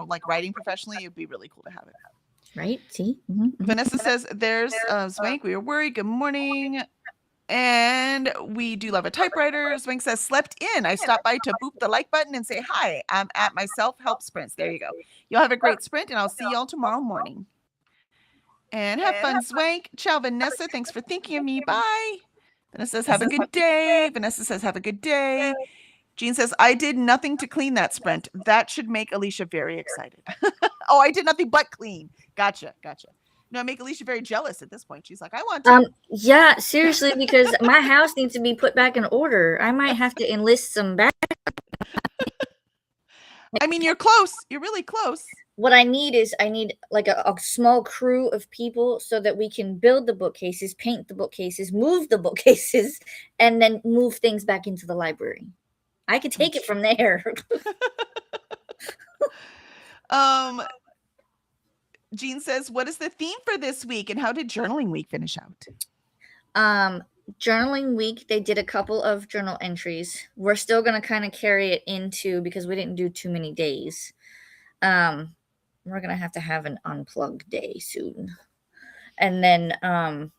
like writing professionally, it'd be really cool to have it. Right? See? Mm-hmm. Vanessa says, "There's Swank. We are worried. Good morning." And we do love a typewriter. Swank says, slept in. I stopped by to boop the like button and say hi. I'm at my self-help sprints. There you go. You'll have a great sprint, and I'll see y'all tomorrow morning. And have fun, Swank. Ciao, Vanessa. Thanks for thinking of me. Bye. Vanessa says, have a good day. Vanessa says, have a good day. Jean says, I did nothing to clean that sprint. That should make Alicia very excited. Oh, I did nothing but clean. Gotcha. No, make Alicia very jealous at this point. She's like, I want to. Yeah, seriously, because my house needs to be put back in order. I might have to enlist some back. I mean, you're close. You're really close. What I need like a small crew of people so that we can build the bookcases, paint the bookcases, move the bookcases, and then move things back into the library. I could take it from there. Jean says, what is the theme for this week, and how did journaling week finish out? Journaling week, they did a couple of journal entries. We're still going to kind of carry it into, because we didn't do too many days. We're going to have an unplug day soon. And then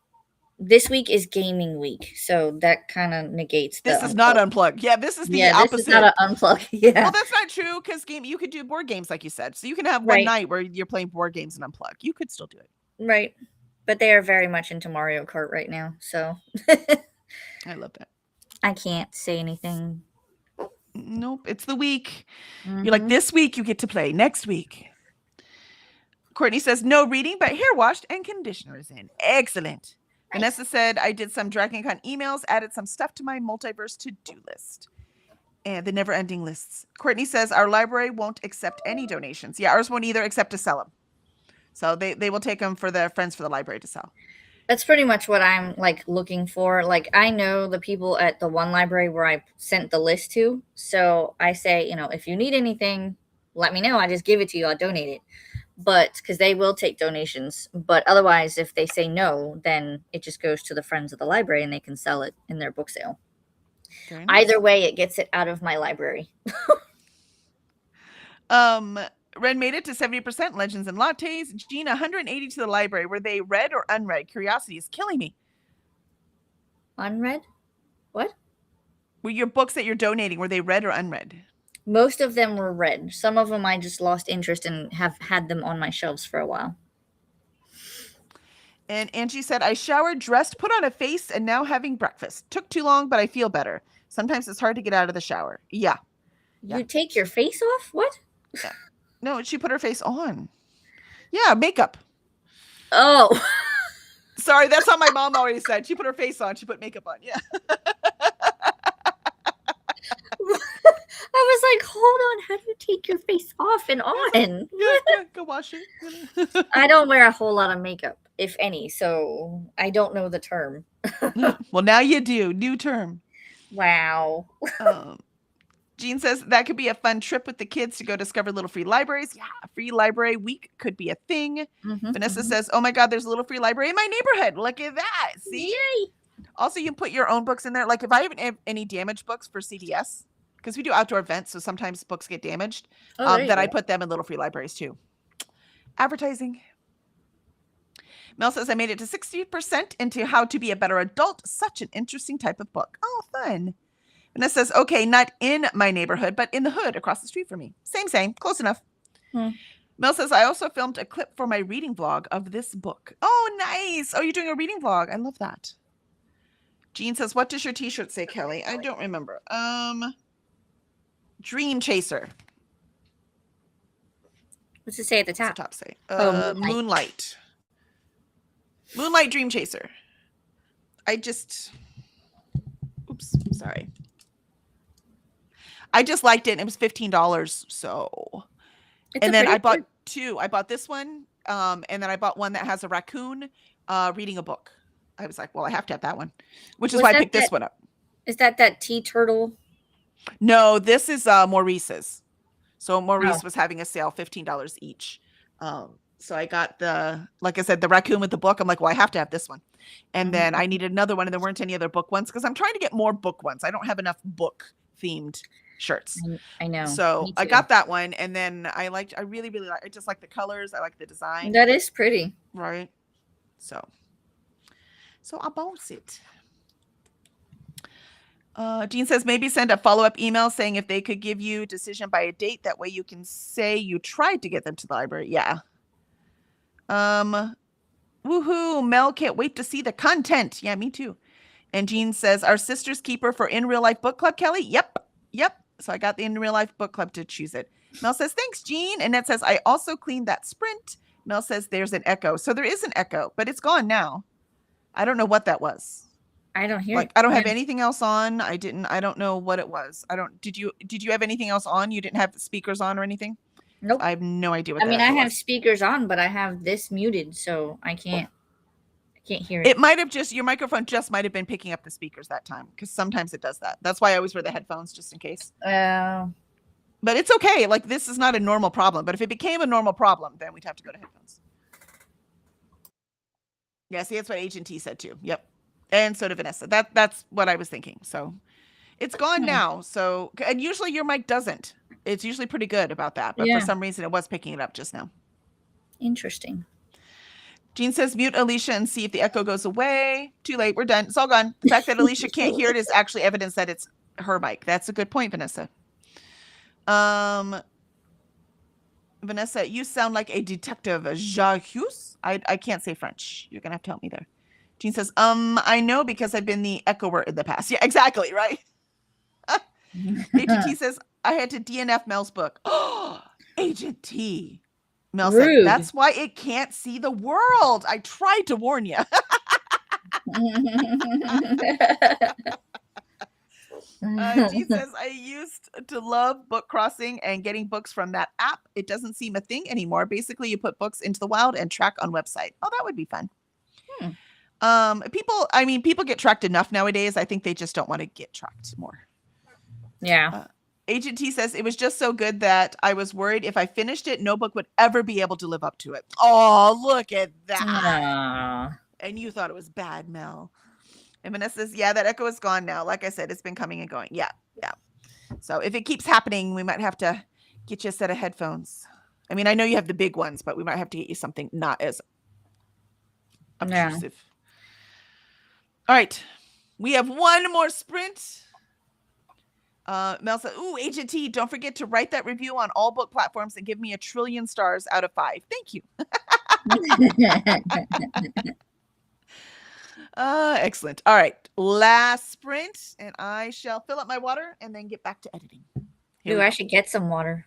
this week is gaming week, so that kind of negates this is not unplugged. Yeah, this is the opposite. This is not an unplug. Yeah. Well, that's not true, because you could do board games like you said. So you can have one night where you're playing board games and unplug. You could still do it. Right. But they are very much into Mario Kart right now, so I love that. I can't say anything. Nope, it's the week. You're like, this week you get to play. Next week. Courtney says, no reading, but hair washed and conditioner is in. Excellent. Nice. Vanessa said, I did some DragonCon emails, added some stuff to my multiverse to-do list. And the never-ending lists. Courtney says, our library won't accept any donations. Yeah, ours won't either, except to sell them. So they will take them for their friends for the library to sell. That's pretty much what I'm like looking for. Like, I know the people at the one library where I sent the list to. So I say, if you need anything, let me know. I just give it to you. I'll donate it. But because they will take donations. But otherwise, if they say no, then it just goes to the friends of the library and they can sell it in their book sale. Nice. Either way, it gets it out of my library. Ren made it to 70% Legends and Lattes. Gina, 180 to the library. Were they read or unread? Curiosity is killing me. Unread? What? Were your books that you're donating, were they read or unread? Most of them were read. Some of them I just lost interest and have had them on my shelves for a while. And Angie said, I showered, dressed, put on a face, and now having breakfast. Took too long, but I feel better. Sometimes it's hard to get out of the shower. Yeah. You take your face off? What? Yeah. No, she put her face on. Yeah, makeup. Oh. Sorry, that's what my mom always said. She put her face on. She put makeup on. Yeah. I was like, hold on. How do you take your face off and on? Yeah, go wash it. I don't wear a whole lot of makeup, if any, so I don't know the term. Well, now you do. New term. Wow. Jean says that could be a fun trip with the kids to go discover little free libraries. Yeah, free library week could be a thing. Vanessa says, oh my God, there's a little free library in my neighborhood. Look at that. See? Yay. Also, you can put your own books in there. Like if I have any damaged books for CDS, because we do outdoor events, so sometimes books get damaged, then I put them in little free libraries too. Advertising. Mel says, I made it to 60% into How to Be a Better Adult. Such an interesting type of book. Oh, fun. Vanessa says, okay, not in my neighborhood, but in the hood across the street from me. Same. Close enough. Mel says, I also filmed a clip for my reading vlog of this book. Oh, nice. Oh, you're doing a reading vlog. I love that. Jean says, what does your t-shirt say, Kelly? I don't remember. Dream Chaser. What's it say at the top? What's the top say? Moonlight. Moonlight Dream Chaser. Oops, sorry. I just liked it, and it was $15. So, and then I bought two. I bought this one, and then I bought one that has a raccoon reading a book. I was like, well, I have to have that one, which is why I picked this one up. Is that tea turtle? No, this is Maurice's. So Maurice was having a sale, $15 each. So I got like I said, the raccoon with the book. I'm like, well, I have to have this one. And then I needed another one, and there weren't any other book ones because I'm trying to get more book ones. I don't have enough book themed shirts. I know. So Me I too. got that one, and then I really, really like. I just like the colors. I like the design. That is pretty. Right. So I bought it. Jean says maybe send a follow-up email saying if they could give you decision by a date. That way you can say you tried to get them to the library. Yeah. Woohoo! Mel can't wait to see the content. Yeah, me too. And Jean says our sister's keeper for In Real Life Book Club. Kelly. Yep. So I got the In Real Life Book Club to choose it. Mel says thanks, Jean. Annette says I also cleaned that Sprint. Mel says there's an echo. So there is an echo, but it's gone now. I don't know what that was. I don't hear. Like I don't have anything else on. I don't know what it was. Did you have anything else on? You didn't have the speakers on or anything? Nope. I have no idea what I mean, that I have was. speakers on, but I have this muted, so I can't hear it. It might have your microphone just might have been picking up the speakers that time because sometimes it does that. That's why I always wear the headphones just in case. But it's okay. Like this is not a normal problem. But if it became a normal problem, then we'd have to go to headphones. Yeah, see, that's what Agent T said too. Yep. And so did Vanessa. That's what I was thinking. So it's gone now. So, and usually your mic doesn't. It's usually pretty good about that. But for some reason, it was picking it up just now. Interesting. Jean says mute Alicia and see if the echo goes away. Too late. We're done. It's all gone. The fact that Alicia can't hear it is actually evidence that it's her mic. That's a good point, Vanessa. Vanessa, you sound like a detective. Jacques? I can't say French. You're going to have to help me there. Jean says, I know because I've been the echoer in the past. Yeah, exactly, right? Agent T says, I had to DNF Mel's book. Oh, Agent T. Mel said, that's why it can't see the world. I tried to warn you. Jean says, I used to love book crossing and getting books from that app. It doesn't seem a thing anymore. Basically, you put books into the wild and track on website. Oh, that would be fun. People get tracked enough nowadays. I think they just don't want to get tracked more. Yeah. Agent T says it was just so good that I was worried if I finished it, no book would ever be able to live up to it. Oh, look at that. And you thought it was bad, Mel. And Vanessa says, yeah, that echo is gone now. Like I said, it's been coming and going. Yeah. So if it keeps happening, we might have to get you a set of headphones. I mean, I know you have the big ones, but we might have to get you something not as obtrusive. All right. We have one more sprint. Mel said, ooh, Agent T, don't forget to write that review on all book platforms and give me 1 trillion stars out of 5. Thank you. Excellent. All right. Last sprint, and I shall fill up my water and then get back to editing. Ooh, I should get some water.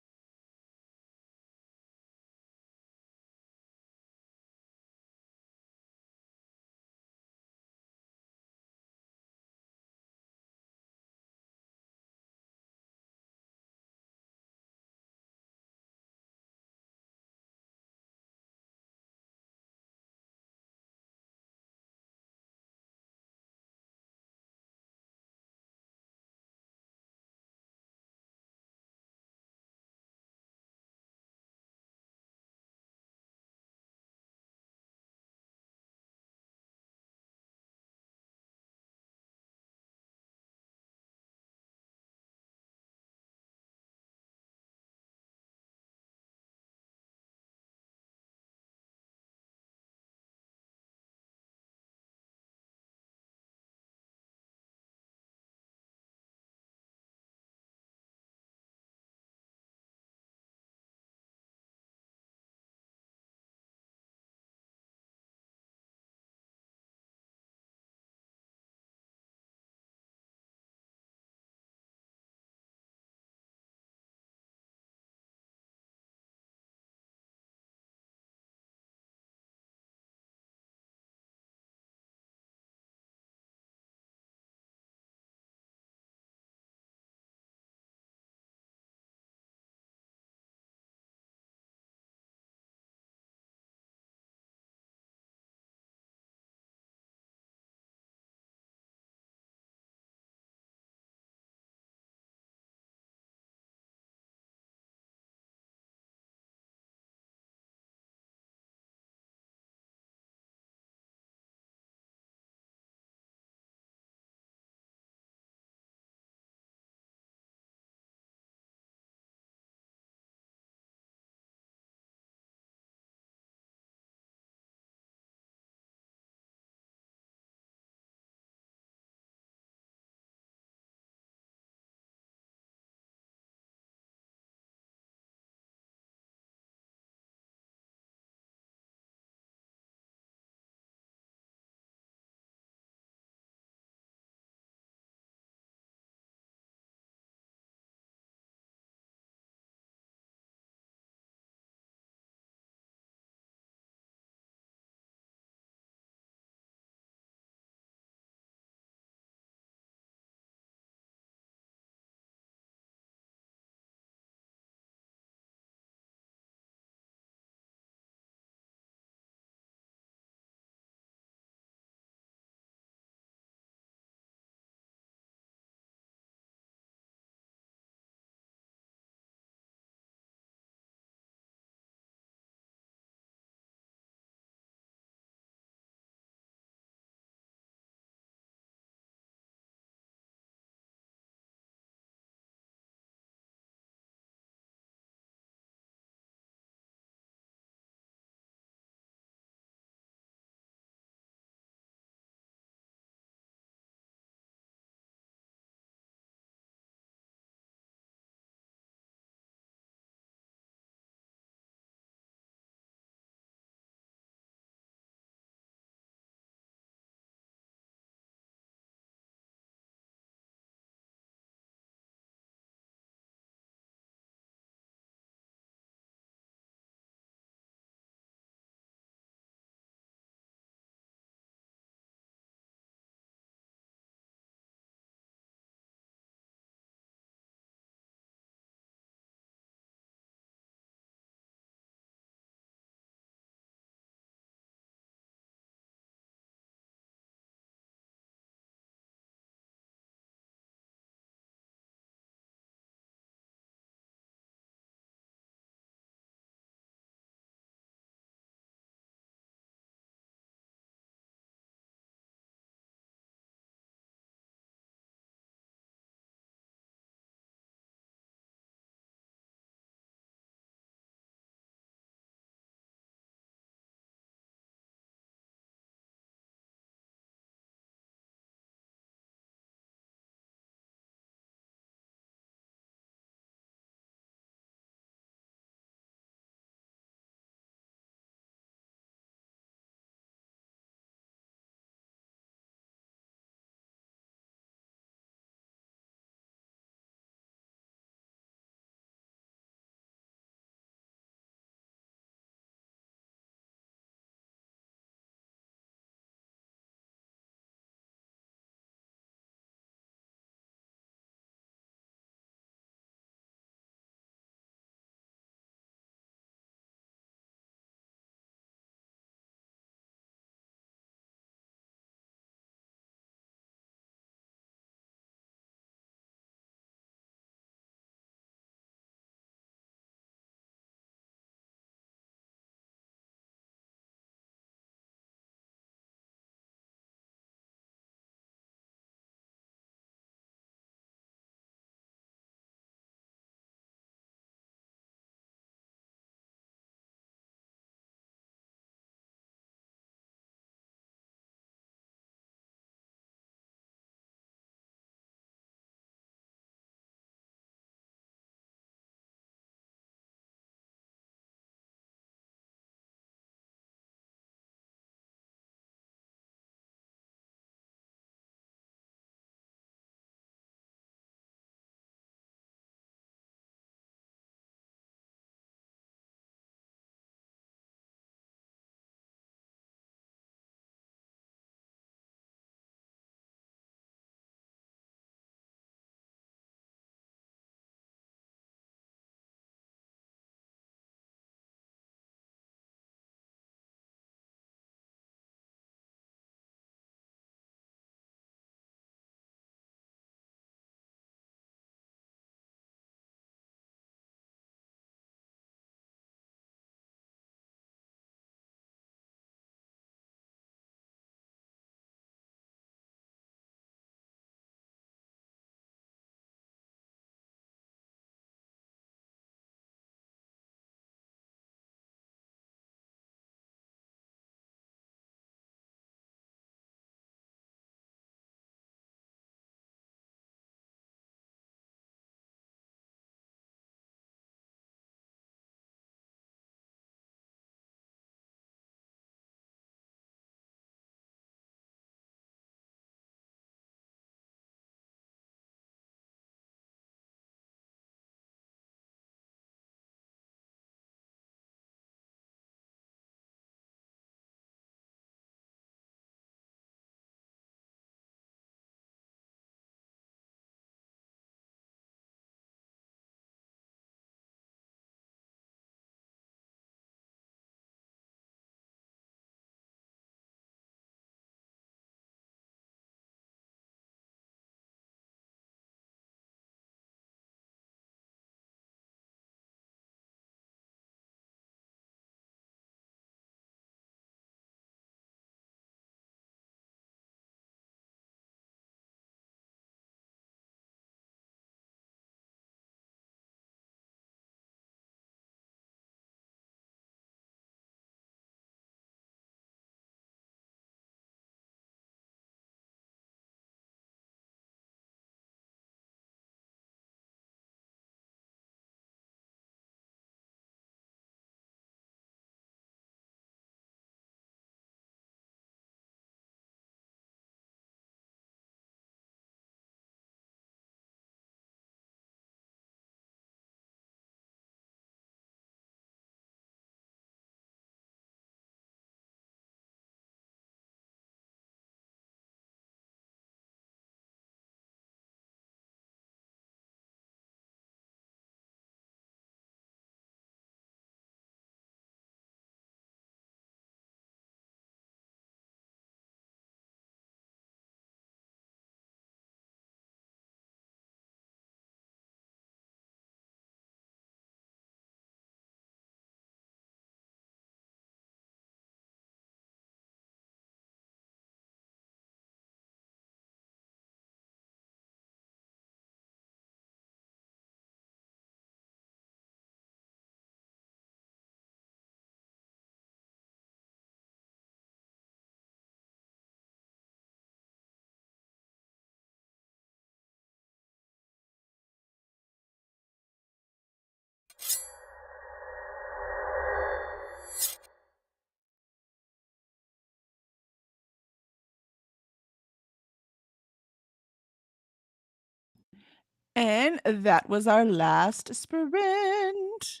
And that was our last sprint.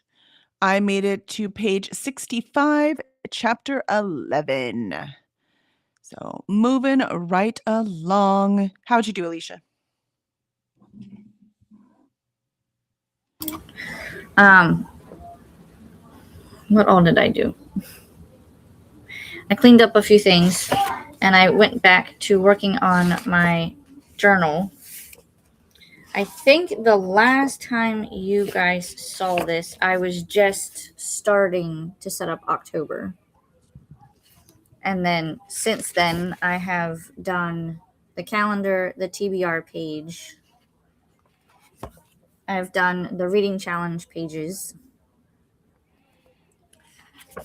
I made it to page 65, chapter 11. So moving right along. How'd you do, Alicia? What all did I do? I cleaned up a few things and I went back to working on my journal. I think the last time you guys saw this, I was just starting to set up October. And then since then, I have done the calendar, the TBR page. I've done the reading challenge pages.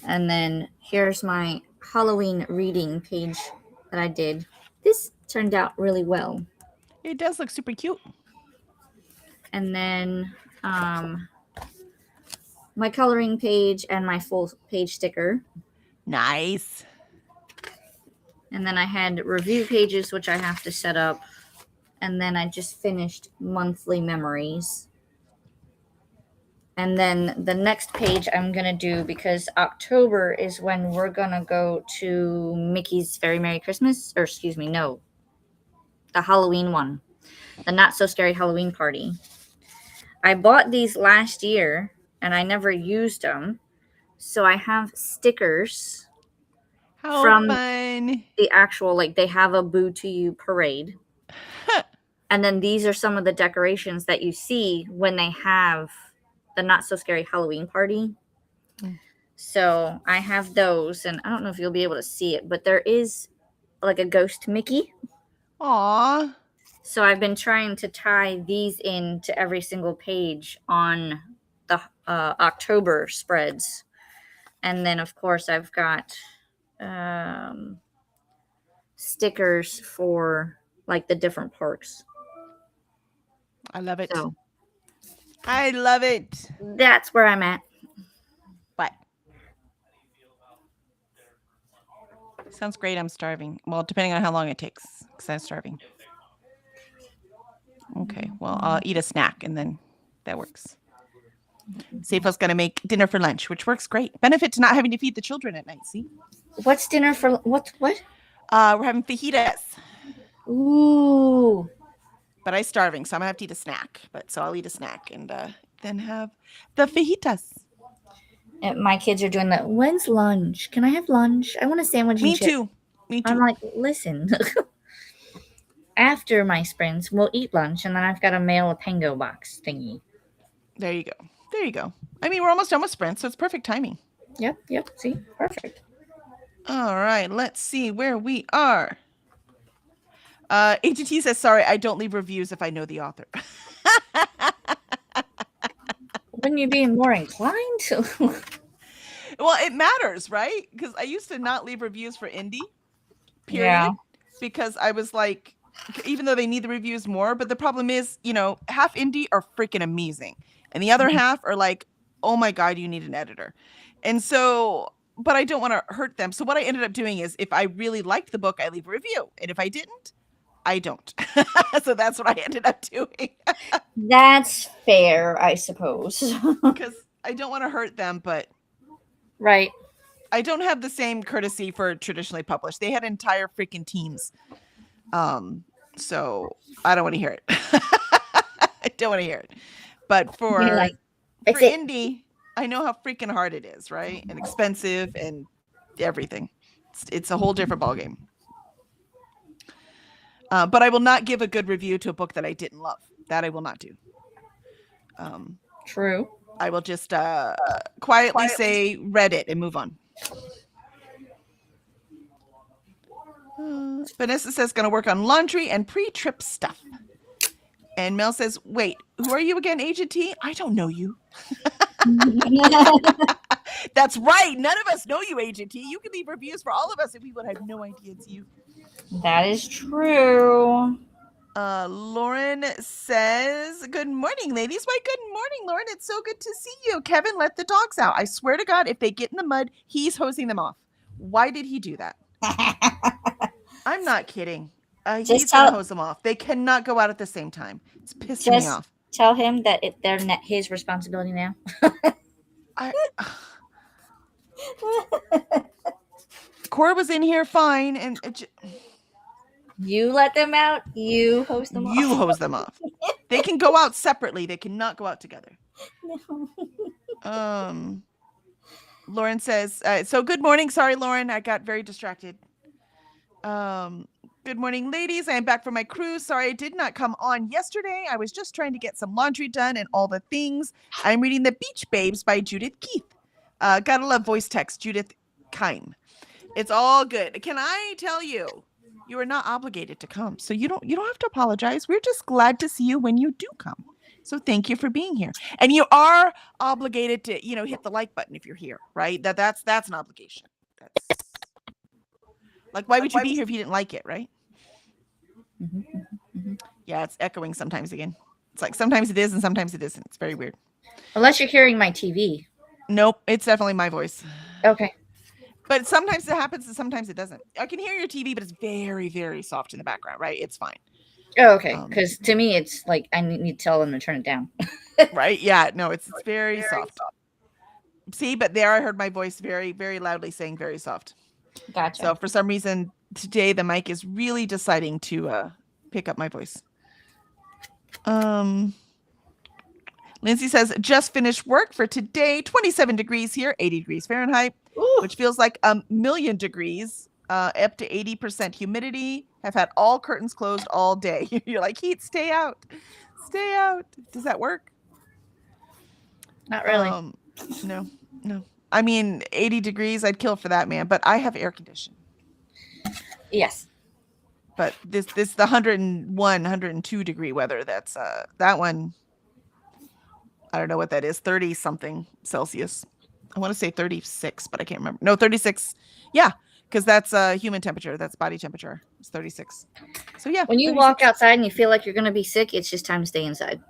And then here's my Halloween reading page that I did. This turned out really well. It does look super cute. And then my coloring page and my full page sticker. Nice. And then I had review pages, which I have to set up. And then I just finished monthly memories. And then the next page I'm going to do, because October is when we're going to go to Mickey's Very Merry Christmas. Or excuse me, no. The Halloween one. The Not So Scary Halloween Party. I bought these last year and I never used them. So I have stickers. How From fun. the actual, like, they have a Boo to You parade. And then these are some of the decorations that you see when they have the Not So Scary Halloween Party. So I have those, and I don't know if you'll be able to see it, but there is like a ghost Mickey. Aw. So I've been trying to tie these in to every single page on the October spreads. And then, of course, I've got stickers for like the different parks. I love it. So I love it. that's where I'm at. What? Sounds great. I'm starving. Well, depending on how long it takes, because I'm starving. Okay. Well, I'll eat a snack and then that works. Seifo's going to make dinner for lunch, which works great. Benefit to not having to feed the children at night. See? What's dinner for what? We're having fajitas, Ooh. but I'm starving, so I'm gonna have to eat a snack. But so I'll eat a snack and then have the fajitas. And my kids are doing that. When's lunch? Can I have lunch? I want a sandwich. Me and chips. too. Me too. I'm like, listen. After my sprints, we'll eat lunch, and then I've got to mail a Pango box thingy. There you go. There you go. I mean, we're almost done with sprints, so it's perfect timing. Yep. See? Perfect. All right. Let's see where we are. ATT says, sorry, I don't leave reviews if I know the author. Wouldn't you be more inclined to? Well, it matters, right? Because I used to not leave reviews for indie, period. Yeah. Because I was like, even though they need the reviews more, but the problem is, half indie are freaking amazing. And the other half are like, oh my God, you need an editor. And so, but I don't want to hurt them. So what I ended up doing is if I really liked the book, I leave a review. And if I didn't, I don't. So that's what I ended up doing. That's fair, I suppose. Because I don't want to hurt them, but right. I don't have the same courtesy for traditionally published. They had entire freaking teams. So I don't want to hear it. I don't want to hear it. But for indie, I know how freaking hard it is, right? And expensive and everything. It's a whole different ballgame. But I will not give a good review to a book that I didn't love. That I will not do. True. I will just quietly say read it and move on. Vanessa says going to work on laundry and pre-trip stuff. And Mel says, wait, who are you again, Agent T? I don't know you. That's right. None of us know you, Agent T. You can leave reviews for all of us if we would have no idea it's you. That is true. Lauren says, good morning, ladies. Why, good morning, Lauren. It's so good to see you. Kevin, let the dogs out. I swear to God, if they get in the mud, he's hosing them off. Why did he do that? I'm not kidding. He's going to hose them off. They cannot go out at the same time. It's pissing me off. tell him that they're his responsibility now? I Cora was in here fine, and You let them out. You host them you off. hose them off. They can go out separately. They cannot go out together. No. Lauren says, so good morning. Sorry, Lauren, I got very distracted. Good morning, ladies. I am back from my cruise. Sorry, I did not come on yesterday. I was just trying to get some laundry done and all the things. I'm reading The Beach Babes by Judith Keith. Gotta love voice text, Judith Keim. It's all good. Can I tell you, you are not obligated to come, so you don't have to apologize. We're just glad to see you when you do come. So thank you for being here. And you are obligated to, hit the like button if you're here, right? That's an obligation. That's like, why would you be here if you didn't like it, right? Yeah, it's echoing sometimes again. It's like sometimes it is and sometimes it isn't. It's very weird. Unless you're hearing my TV. Nope, it's definitely my voice. Okay. But sometimes it happens and sometimes it doesn't. I can hear your TV, but it's very, very soft in the background, right? It's fine. Oh, okay. Because to me, it's like I need to tell them to turn it down. Right? Yeah. No, it's very soft. See, but there I heard my voice very, very loudly saying very soft. Gotcha. So for some reason today the mic is really deciding to pick up my voice. Lindsay says, just finished work for today. 27 degrees here, 80 degrees Fahrenheit, which feels like a million degrees, up to 80% humidity. Have had all curtains closed all day. You're like, heat, stay out. Stay out. Does that work? Not really. No. I mean, 80 degrees, I'd kill for that, man. But I have air conditioning. Yes. But this the 101, 102 degree weather. That's that one. I don't know what that is. 30 something Celsius. I want to say 36, but I can't remember. No, 36. Yeah, because that's human temperature. That's body temperature. It's 36. So yeah. When you 36. walk outside and you feel like you're going to be sick, it's just time to stay inside.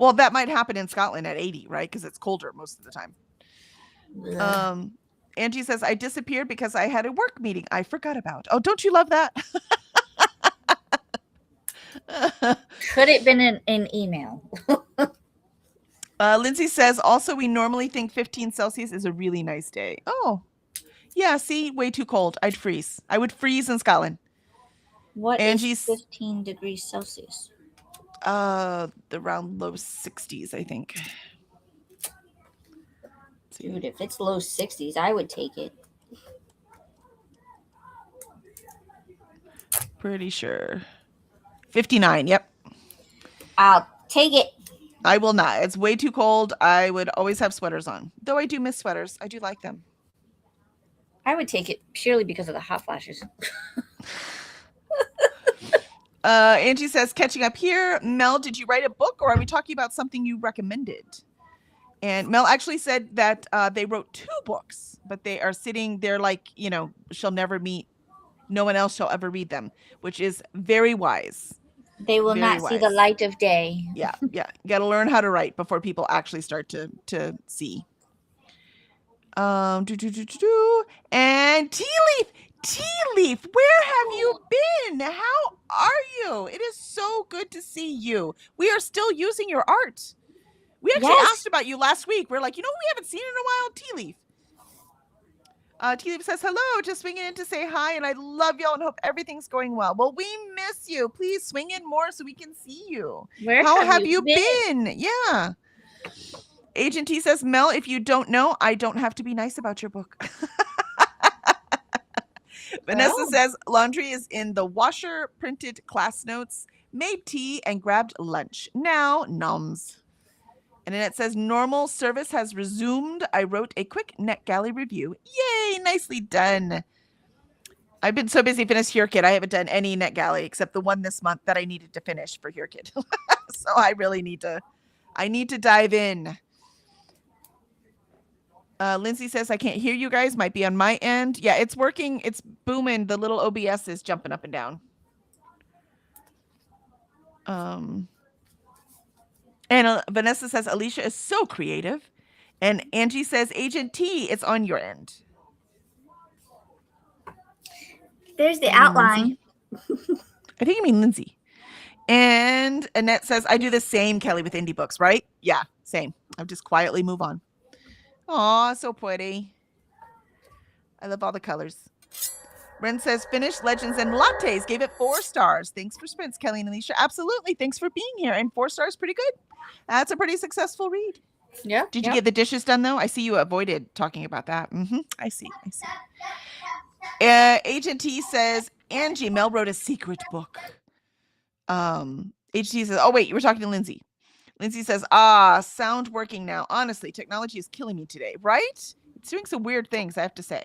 Well, that might happen in Scotland at 80, right? Because it's colder most of the time. Yeah. Angie says, I disappeared because I had a work meeting I forgot about. Oh, don't you love that? Could it been an email? Lindsay says, also, we normally think 15 Celsius is a really nice day. Oh, yeah, see, way too cold. I'd freeze. I would freeze in Scotland. What Angie's, is 15 degrees Celsius? Around low 60s, I think. Dude, if it's low 60s, I would take it. Pretty sure. 59, yep. I'll take it. I will not. It's way too cold. I would always have sweaters on. Though I do miss sweaters. I do like them. I would take it purely because of the hot flashes. Angie says, catching up here. Mel, did you write a book or are we talking about something you recommended? And Mel actually said that they wrote 2 books, but they are sitting there like, shall never meet. No one else shall ever read them, which is very wise. They will Very not see the light of day. Yeah. You got to learn how to write before people actually start to see. And Tea Leaf, where have you been? How are you? It is so good to see you. We are still using your art. We actually asked about you last week. We're like, who we haven't seen in a while? Tea Leaf. Tea Leaf says, hello, just swinging in to say hi, and I love y'all and hope everything's going well. Well, we miss you. Please swing in more so we can see you. How have you been? Yeah. Agent T says, Mel, if you don't know, I don't have to be nice about your book. Vanessa says, laundry is in the washer, printed class notes, made tea, and grabbed lunch. Now, noms. And then it says, normal service has resumed. I wrote a quick NetGalley review. Yay, nicely done. I've been so busy finish HereKit. I haven't done any NetGalley except the one this month that I needed to finish for HereKit. So I really need to dive in. Lindsay says, I can't hear you guys. Might be on my end. Yeah, it's working. It's booming. The little OBS is jumping up and down. And Vanessa says, Alicia is so creative. And Angie says, Agent T, it's on your end. There's the outline. I think you mean Lindsay. And Annette says, I do the same, Kelly, with indie books, right? Yeah, same. I just quietly move on. Aw, so pretty. I love all the colors. Ren says, finished Legends and Lattes. Gave it 4 stars. Thanks for sprints, Kelly and Alicia. Absolutely. Thanks for being here. And 4 stars, pretty good. That's a pretty successful read. Yeah. Did you get the dishes done, though? I see you avoided talking about that. I see. Agent T says, Angie, Mel wrote a secret book. Agent T says, oh, wait, you were talking to Lindsay. Lindsay says, sound working now. Honestly, technology is killing me today, right? It's doing some weird things, I have to say.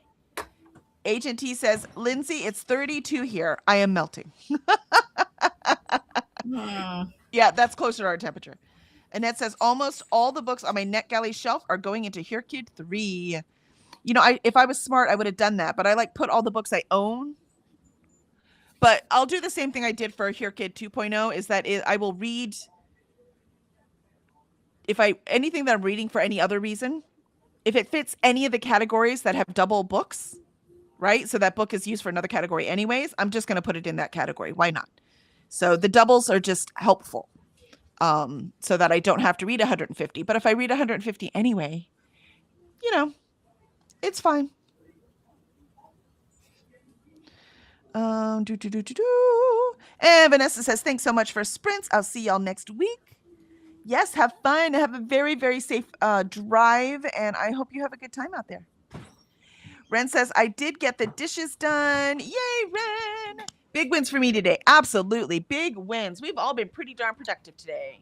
Agent T says, Lindsay, it's 32 here. I am melting. Yeah, that's closer to our temperature. Annette says, almost all the books on my NetGalley shelf are going into Here Kid 3. You know, if I was smart, I would have done that. But I put all the books I own. But I'll do the same thing I did for Here Kid 2.0, is that I will read anything that I'm reading for any other reason, if it fits any of the categories that have double books, right? So that book is used for another category anyways, I'm just going to put it in that category. Why not? So the doubles are just helpful, so that I don't have to read 150. But if I read 150 anyway, it's fine. And Vanessa says, thanks so much for sprints. I'll see y'all next week. Yes, have fun. Have a very, very safe drive, and I hope you have a good time out there. Ren says, I did get the dishes done. Yay, Ren! Big wins for me today. Absolutely. Big wins. We've all been pretty darn productive today.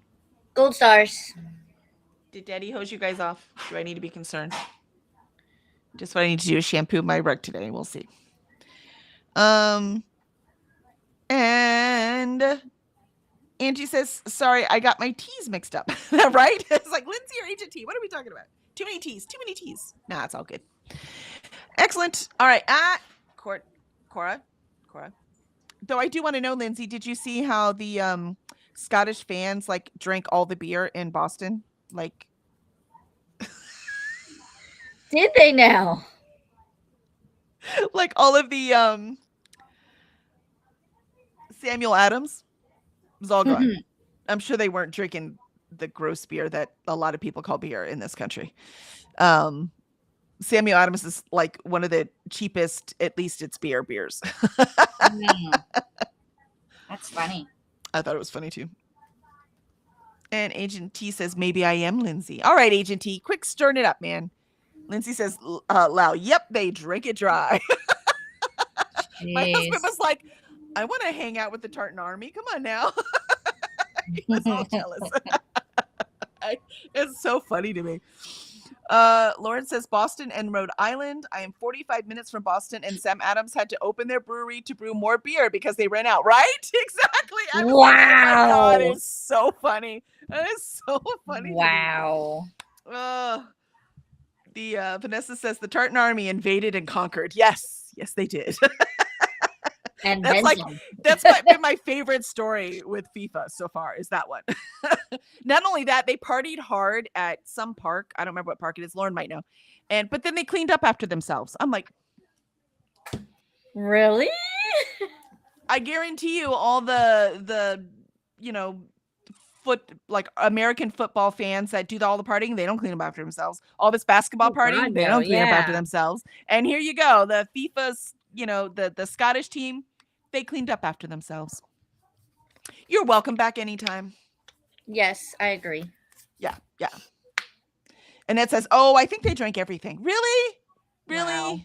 Gold stars. Did Daddy hose you guys off? Do I need to be concerned? Just what I need to do is shampoo my rug today. We'll see. And Angie says, sorry, I got my T's mixed up. Right? It's like Lindsay or Agent T. What are we talking about? Too many T's. Nah, it's all good. Excellent. All right. Cora. Though I do want to know, Lindsay, did you see how the Scottish fans drank all the beer in Boston? Did they now? All of the Samuel Adams was all gone. I'm sure they weren't drinking the gross beer that a lot of people call beer in this country. Samuel Adams is one of the cheapest, at least it's beers. That's funny. I thought it was funny too. And Agent T says, maybe I am Lindsay. All right, Agent T, quick stirring it up, man. Lindsay says, Lau, yep, they drink it dry. My husband was like, I want to hang out with the Tartan Army. Come on now. He was all jealous. It's so funny to me. Lauren says, Boston and Rhode Island. I am 45 minutes from Boston, and Sam Adams had to open their brewery to brew more beer because they ran out, right? Exactly. Wow. Oh my God, it's so funny. That is so funny. Wow. Vanessa says the Tartan Army invaded and conquered. Yes, they did. And that's been my favorite story with FIFA so far, is that one. Not only that, they partied hard at some park. I don't remember what park it is. Lauren might know. But then they cleaned up after themselves. I'm like, really? I guarantee you all the American football fans that do all the partying, they don't clean up after themselves. All this basketball partying, they don't clean up after themselves. And here you go. The FIFA's, the Scottish team, they cleaned up after themselves. You're welcome back anytime. Yes, I agree. Yeah. And it says, oh, I think they drank everything. Really? Wow.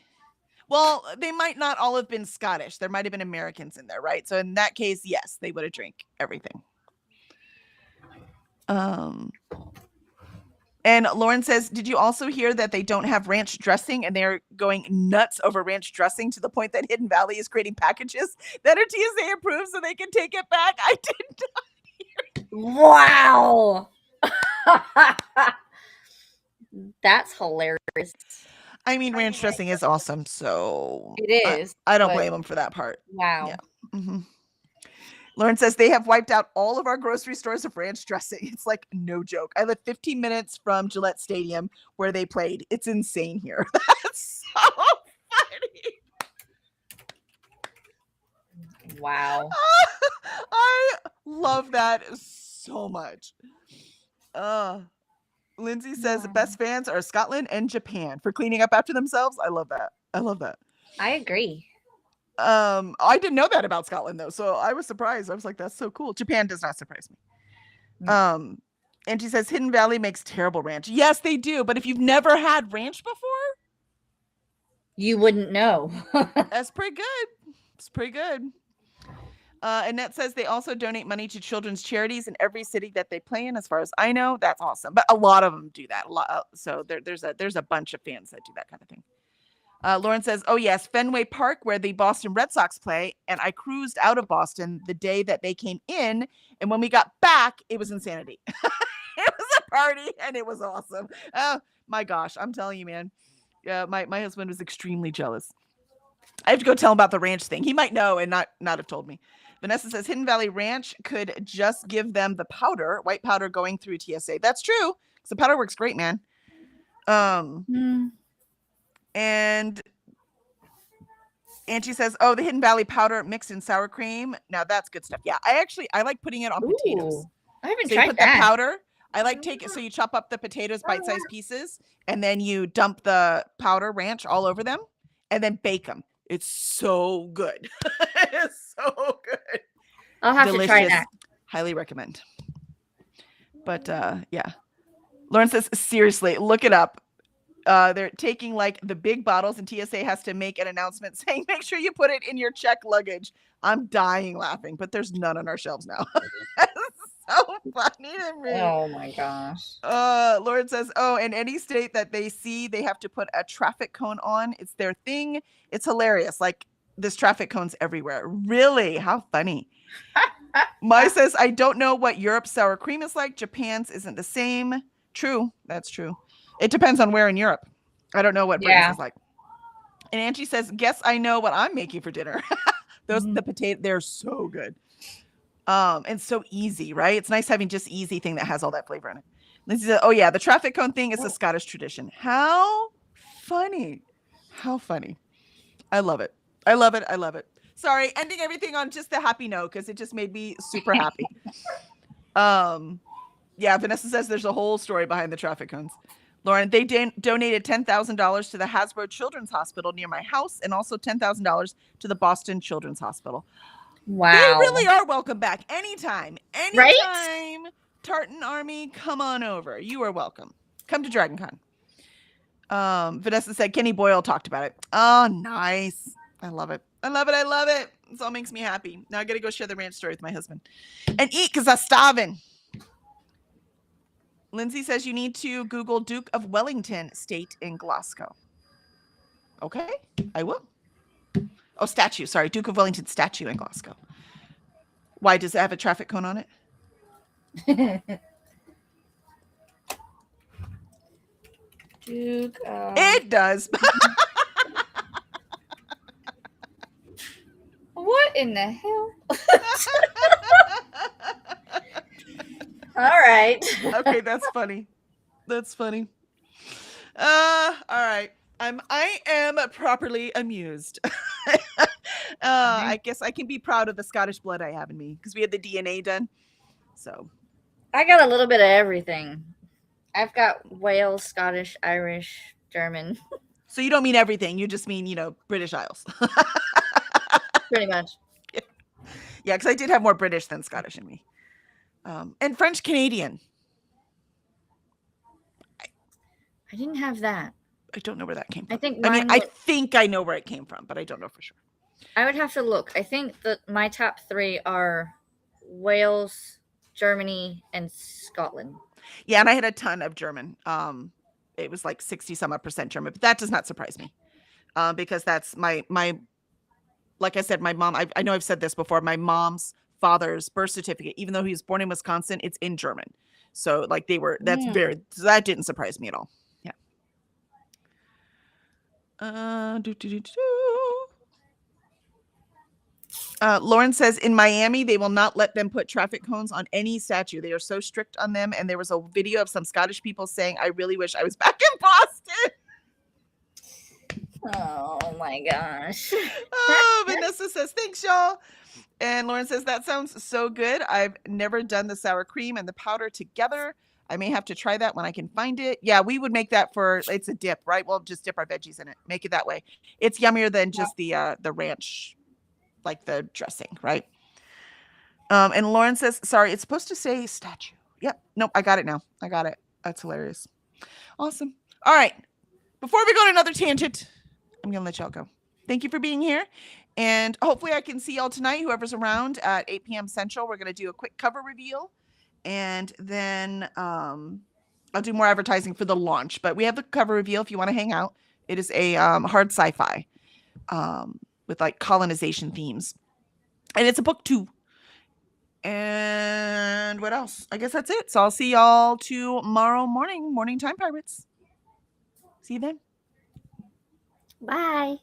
Well, they might not all have been Scottish. There might have been Americans in there, right? So in that case, yes, they would have drank everything. And Lauren says, did you also hear that they don't have ranch dressing and they're going nuts over ranch dressing to the point that Hidden Valley is creating packages that are TSA approved so they can take it back? I did not hear. Wow. That's hilarious. I mean, ranch dressing is awesome, so it is. I don't blame them for that part. Wow. Yeah. Mm-hmm. Lauren says they have wiped out all of our grocery stores of ranch dressing. It's no joke. I live 15 minutes from Gillette Stadium where they played. It's insane here. That's so funny. Wow. I love that so much. Lindsay says the best fans are Scotland and Japan for cleaning up after themselves. I love that. I love that. I agree. I didn't know that about Scotland though, so I was surprised. I was like, that's so cool. Japan does not surprise me. And she says Hidden Valley makes terrible ranch. Yes, they do. But if you've never had ranch before, You wouldn't know. that's pretty good. It's pretty good. Annette says they also donate money to children's charities in every city that they play in. As far as I know, that's awesome. But a lot of them do that. So there's a bunch of fans that do that kind of thing. Lauren says, oh yes, Fenway Park where the Boston Red Sox play. And I cruised out of Boston the day that they came in. And when we got back, it was insanity. It was a party and it was awesome. Oh my gosh. I'm telling you, man. Yeah, my husband was extremely jealous. I have to go tell him about the ranch thing. He might know and not have told me. Vanessa says Hidden Valley Ranch could just give them the powder, white powder going through TSA. That's true. The powder works great, man. And Angie says, oh, the Hidden Valley powder mixed in sour cream. Now that's good stuff. Yeah, I like putting it on potatoes. I haven't So you tried put that. the powder. I like take it. So you chop up the potatoes, bite-sized pieces, and then you dump the powder ranch all over them and then bake them. It's so good. It's so good. I'll have to try that. Highly recommend. But yeah. Lauren says, seriously, look it up. They're taking like the big bottles and TSA has to make an announcement saying, make sure you put it in your check luggage. I'm dying laughing, but there's none on our shelves now. So funny to me. Oh my gosh. Lauren says, oh, in any state that they see, they have to put a traffic cone on. It's their thing. It's hilarious. Like this traffic cones everywhere. Really? How funny. Mai says, I don't know what Europe's sour cream is like. Japan's isn't the same. True. That's true. It depends on where in Europe. I don't know what Britain's is like. And Angie says, guess I know what I'm making for dinner. The potato, they're so good. And so easy, right? It's nice having just easy thing that has all that flavor in it. Lindsay said, oh yeah, the traffic cone thing is a Scottish tradition. How funny. How funny. I love it. I love it. I love it. Sorry, ending everything on just a happy note because it just made me super happy. Yeah, Vanessa says there's a whole story behind the traffic cones. Lauren, they donated $10,000 to the Hasbro Children's Hospital near my house and also $10,000 to the Boston Children's Hospital. Wow. They really are welcome back anytime. Anytime. Right? Tartan Army, come on over. You are welcome. Come to DragonCon. Vanessa said Kenny Boyle talked about it. Oh, nice. I love it. I love it. I love it. This all makes me happy. Now I got to go share the ranch story with my husband and eat because I'm starving. Lindsay says you need to Google Duke of Wellington State in Glasgow. Okay, I will. Oh, statue. Sorry, Duke of Wellington statue in Glasgow. Why does it have a traffic cone on it? Duke. It does. What in the hell? All right. Okay, that's funny. That's funny. All right. I am properly amused. I guess I can be proud of the Scottish blood I have in me because we had the DNA done. So I got a little bit of everything. I've got Wales, Scottish, Irish, German. So you don't mean everything. You just mean, British Isles. Pretty much. Yeah, because I did have more British than Scottish in me. And French Canadian. I didn't have that. I don't know where that came from. I think I think I know where it came from, but I don't know for sure. I would have to look. I think that my top 3 are Wales, Germany, and Scotland. Yeah, and I had a ton of German. It was like 60-some% German, but that does not surprise me. Because that's my like I said, my mom, I know I've said this before, my mom's father's birth certificate, even though he was born in Wisconsin, it's in German. So like that didn't surprise me at all. Yeah. Lauren says in Miami, they will not let them put traffic cones on any statue. They are so strict on them. And there was a video of some Scottish people saying, I really wish I was back in Boston. Oh my gosh. Oh, Vanessa says, thanks, y'all. And Lauren says, that sounds so good. I've never done the sour cream and the powder together. I may have to try that when I can find it. Yeah, we would make that for, it's a dip, right? We'll just dip our veggies in it. Make it that way. It's yummier than just the ranch, like the dressing, right? And Lauren says, sorry, it's supposed to say statue. Yep. Nope, I got it now. I got it. That's hilarious. Awesome. All right. Before we go to another tangent, I'm going to let y'all go. Thank you for being here. And hopefully I can see y'all tonight, whoever's around at 8 p.m. Central. We're going to do a quick cover reveal. And then I'll do more advertising for the launch. But we have the cover reveal if you want to hang out. It is a hard sci-fi with like colonization themes. And it's a book too. And what else? I guess that's it. So I'll see y'all tomorrow morning time, pirates. See you then. Bye.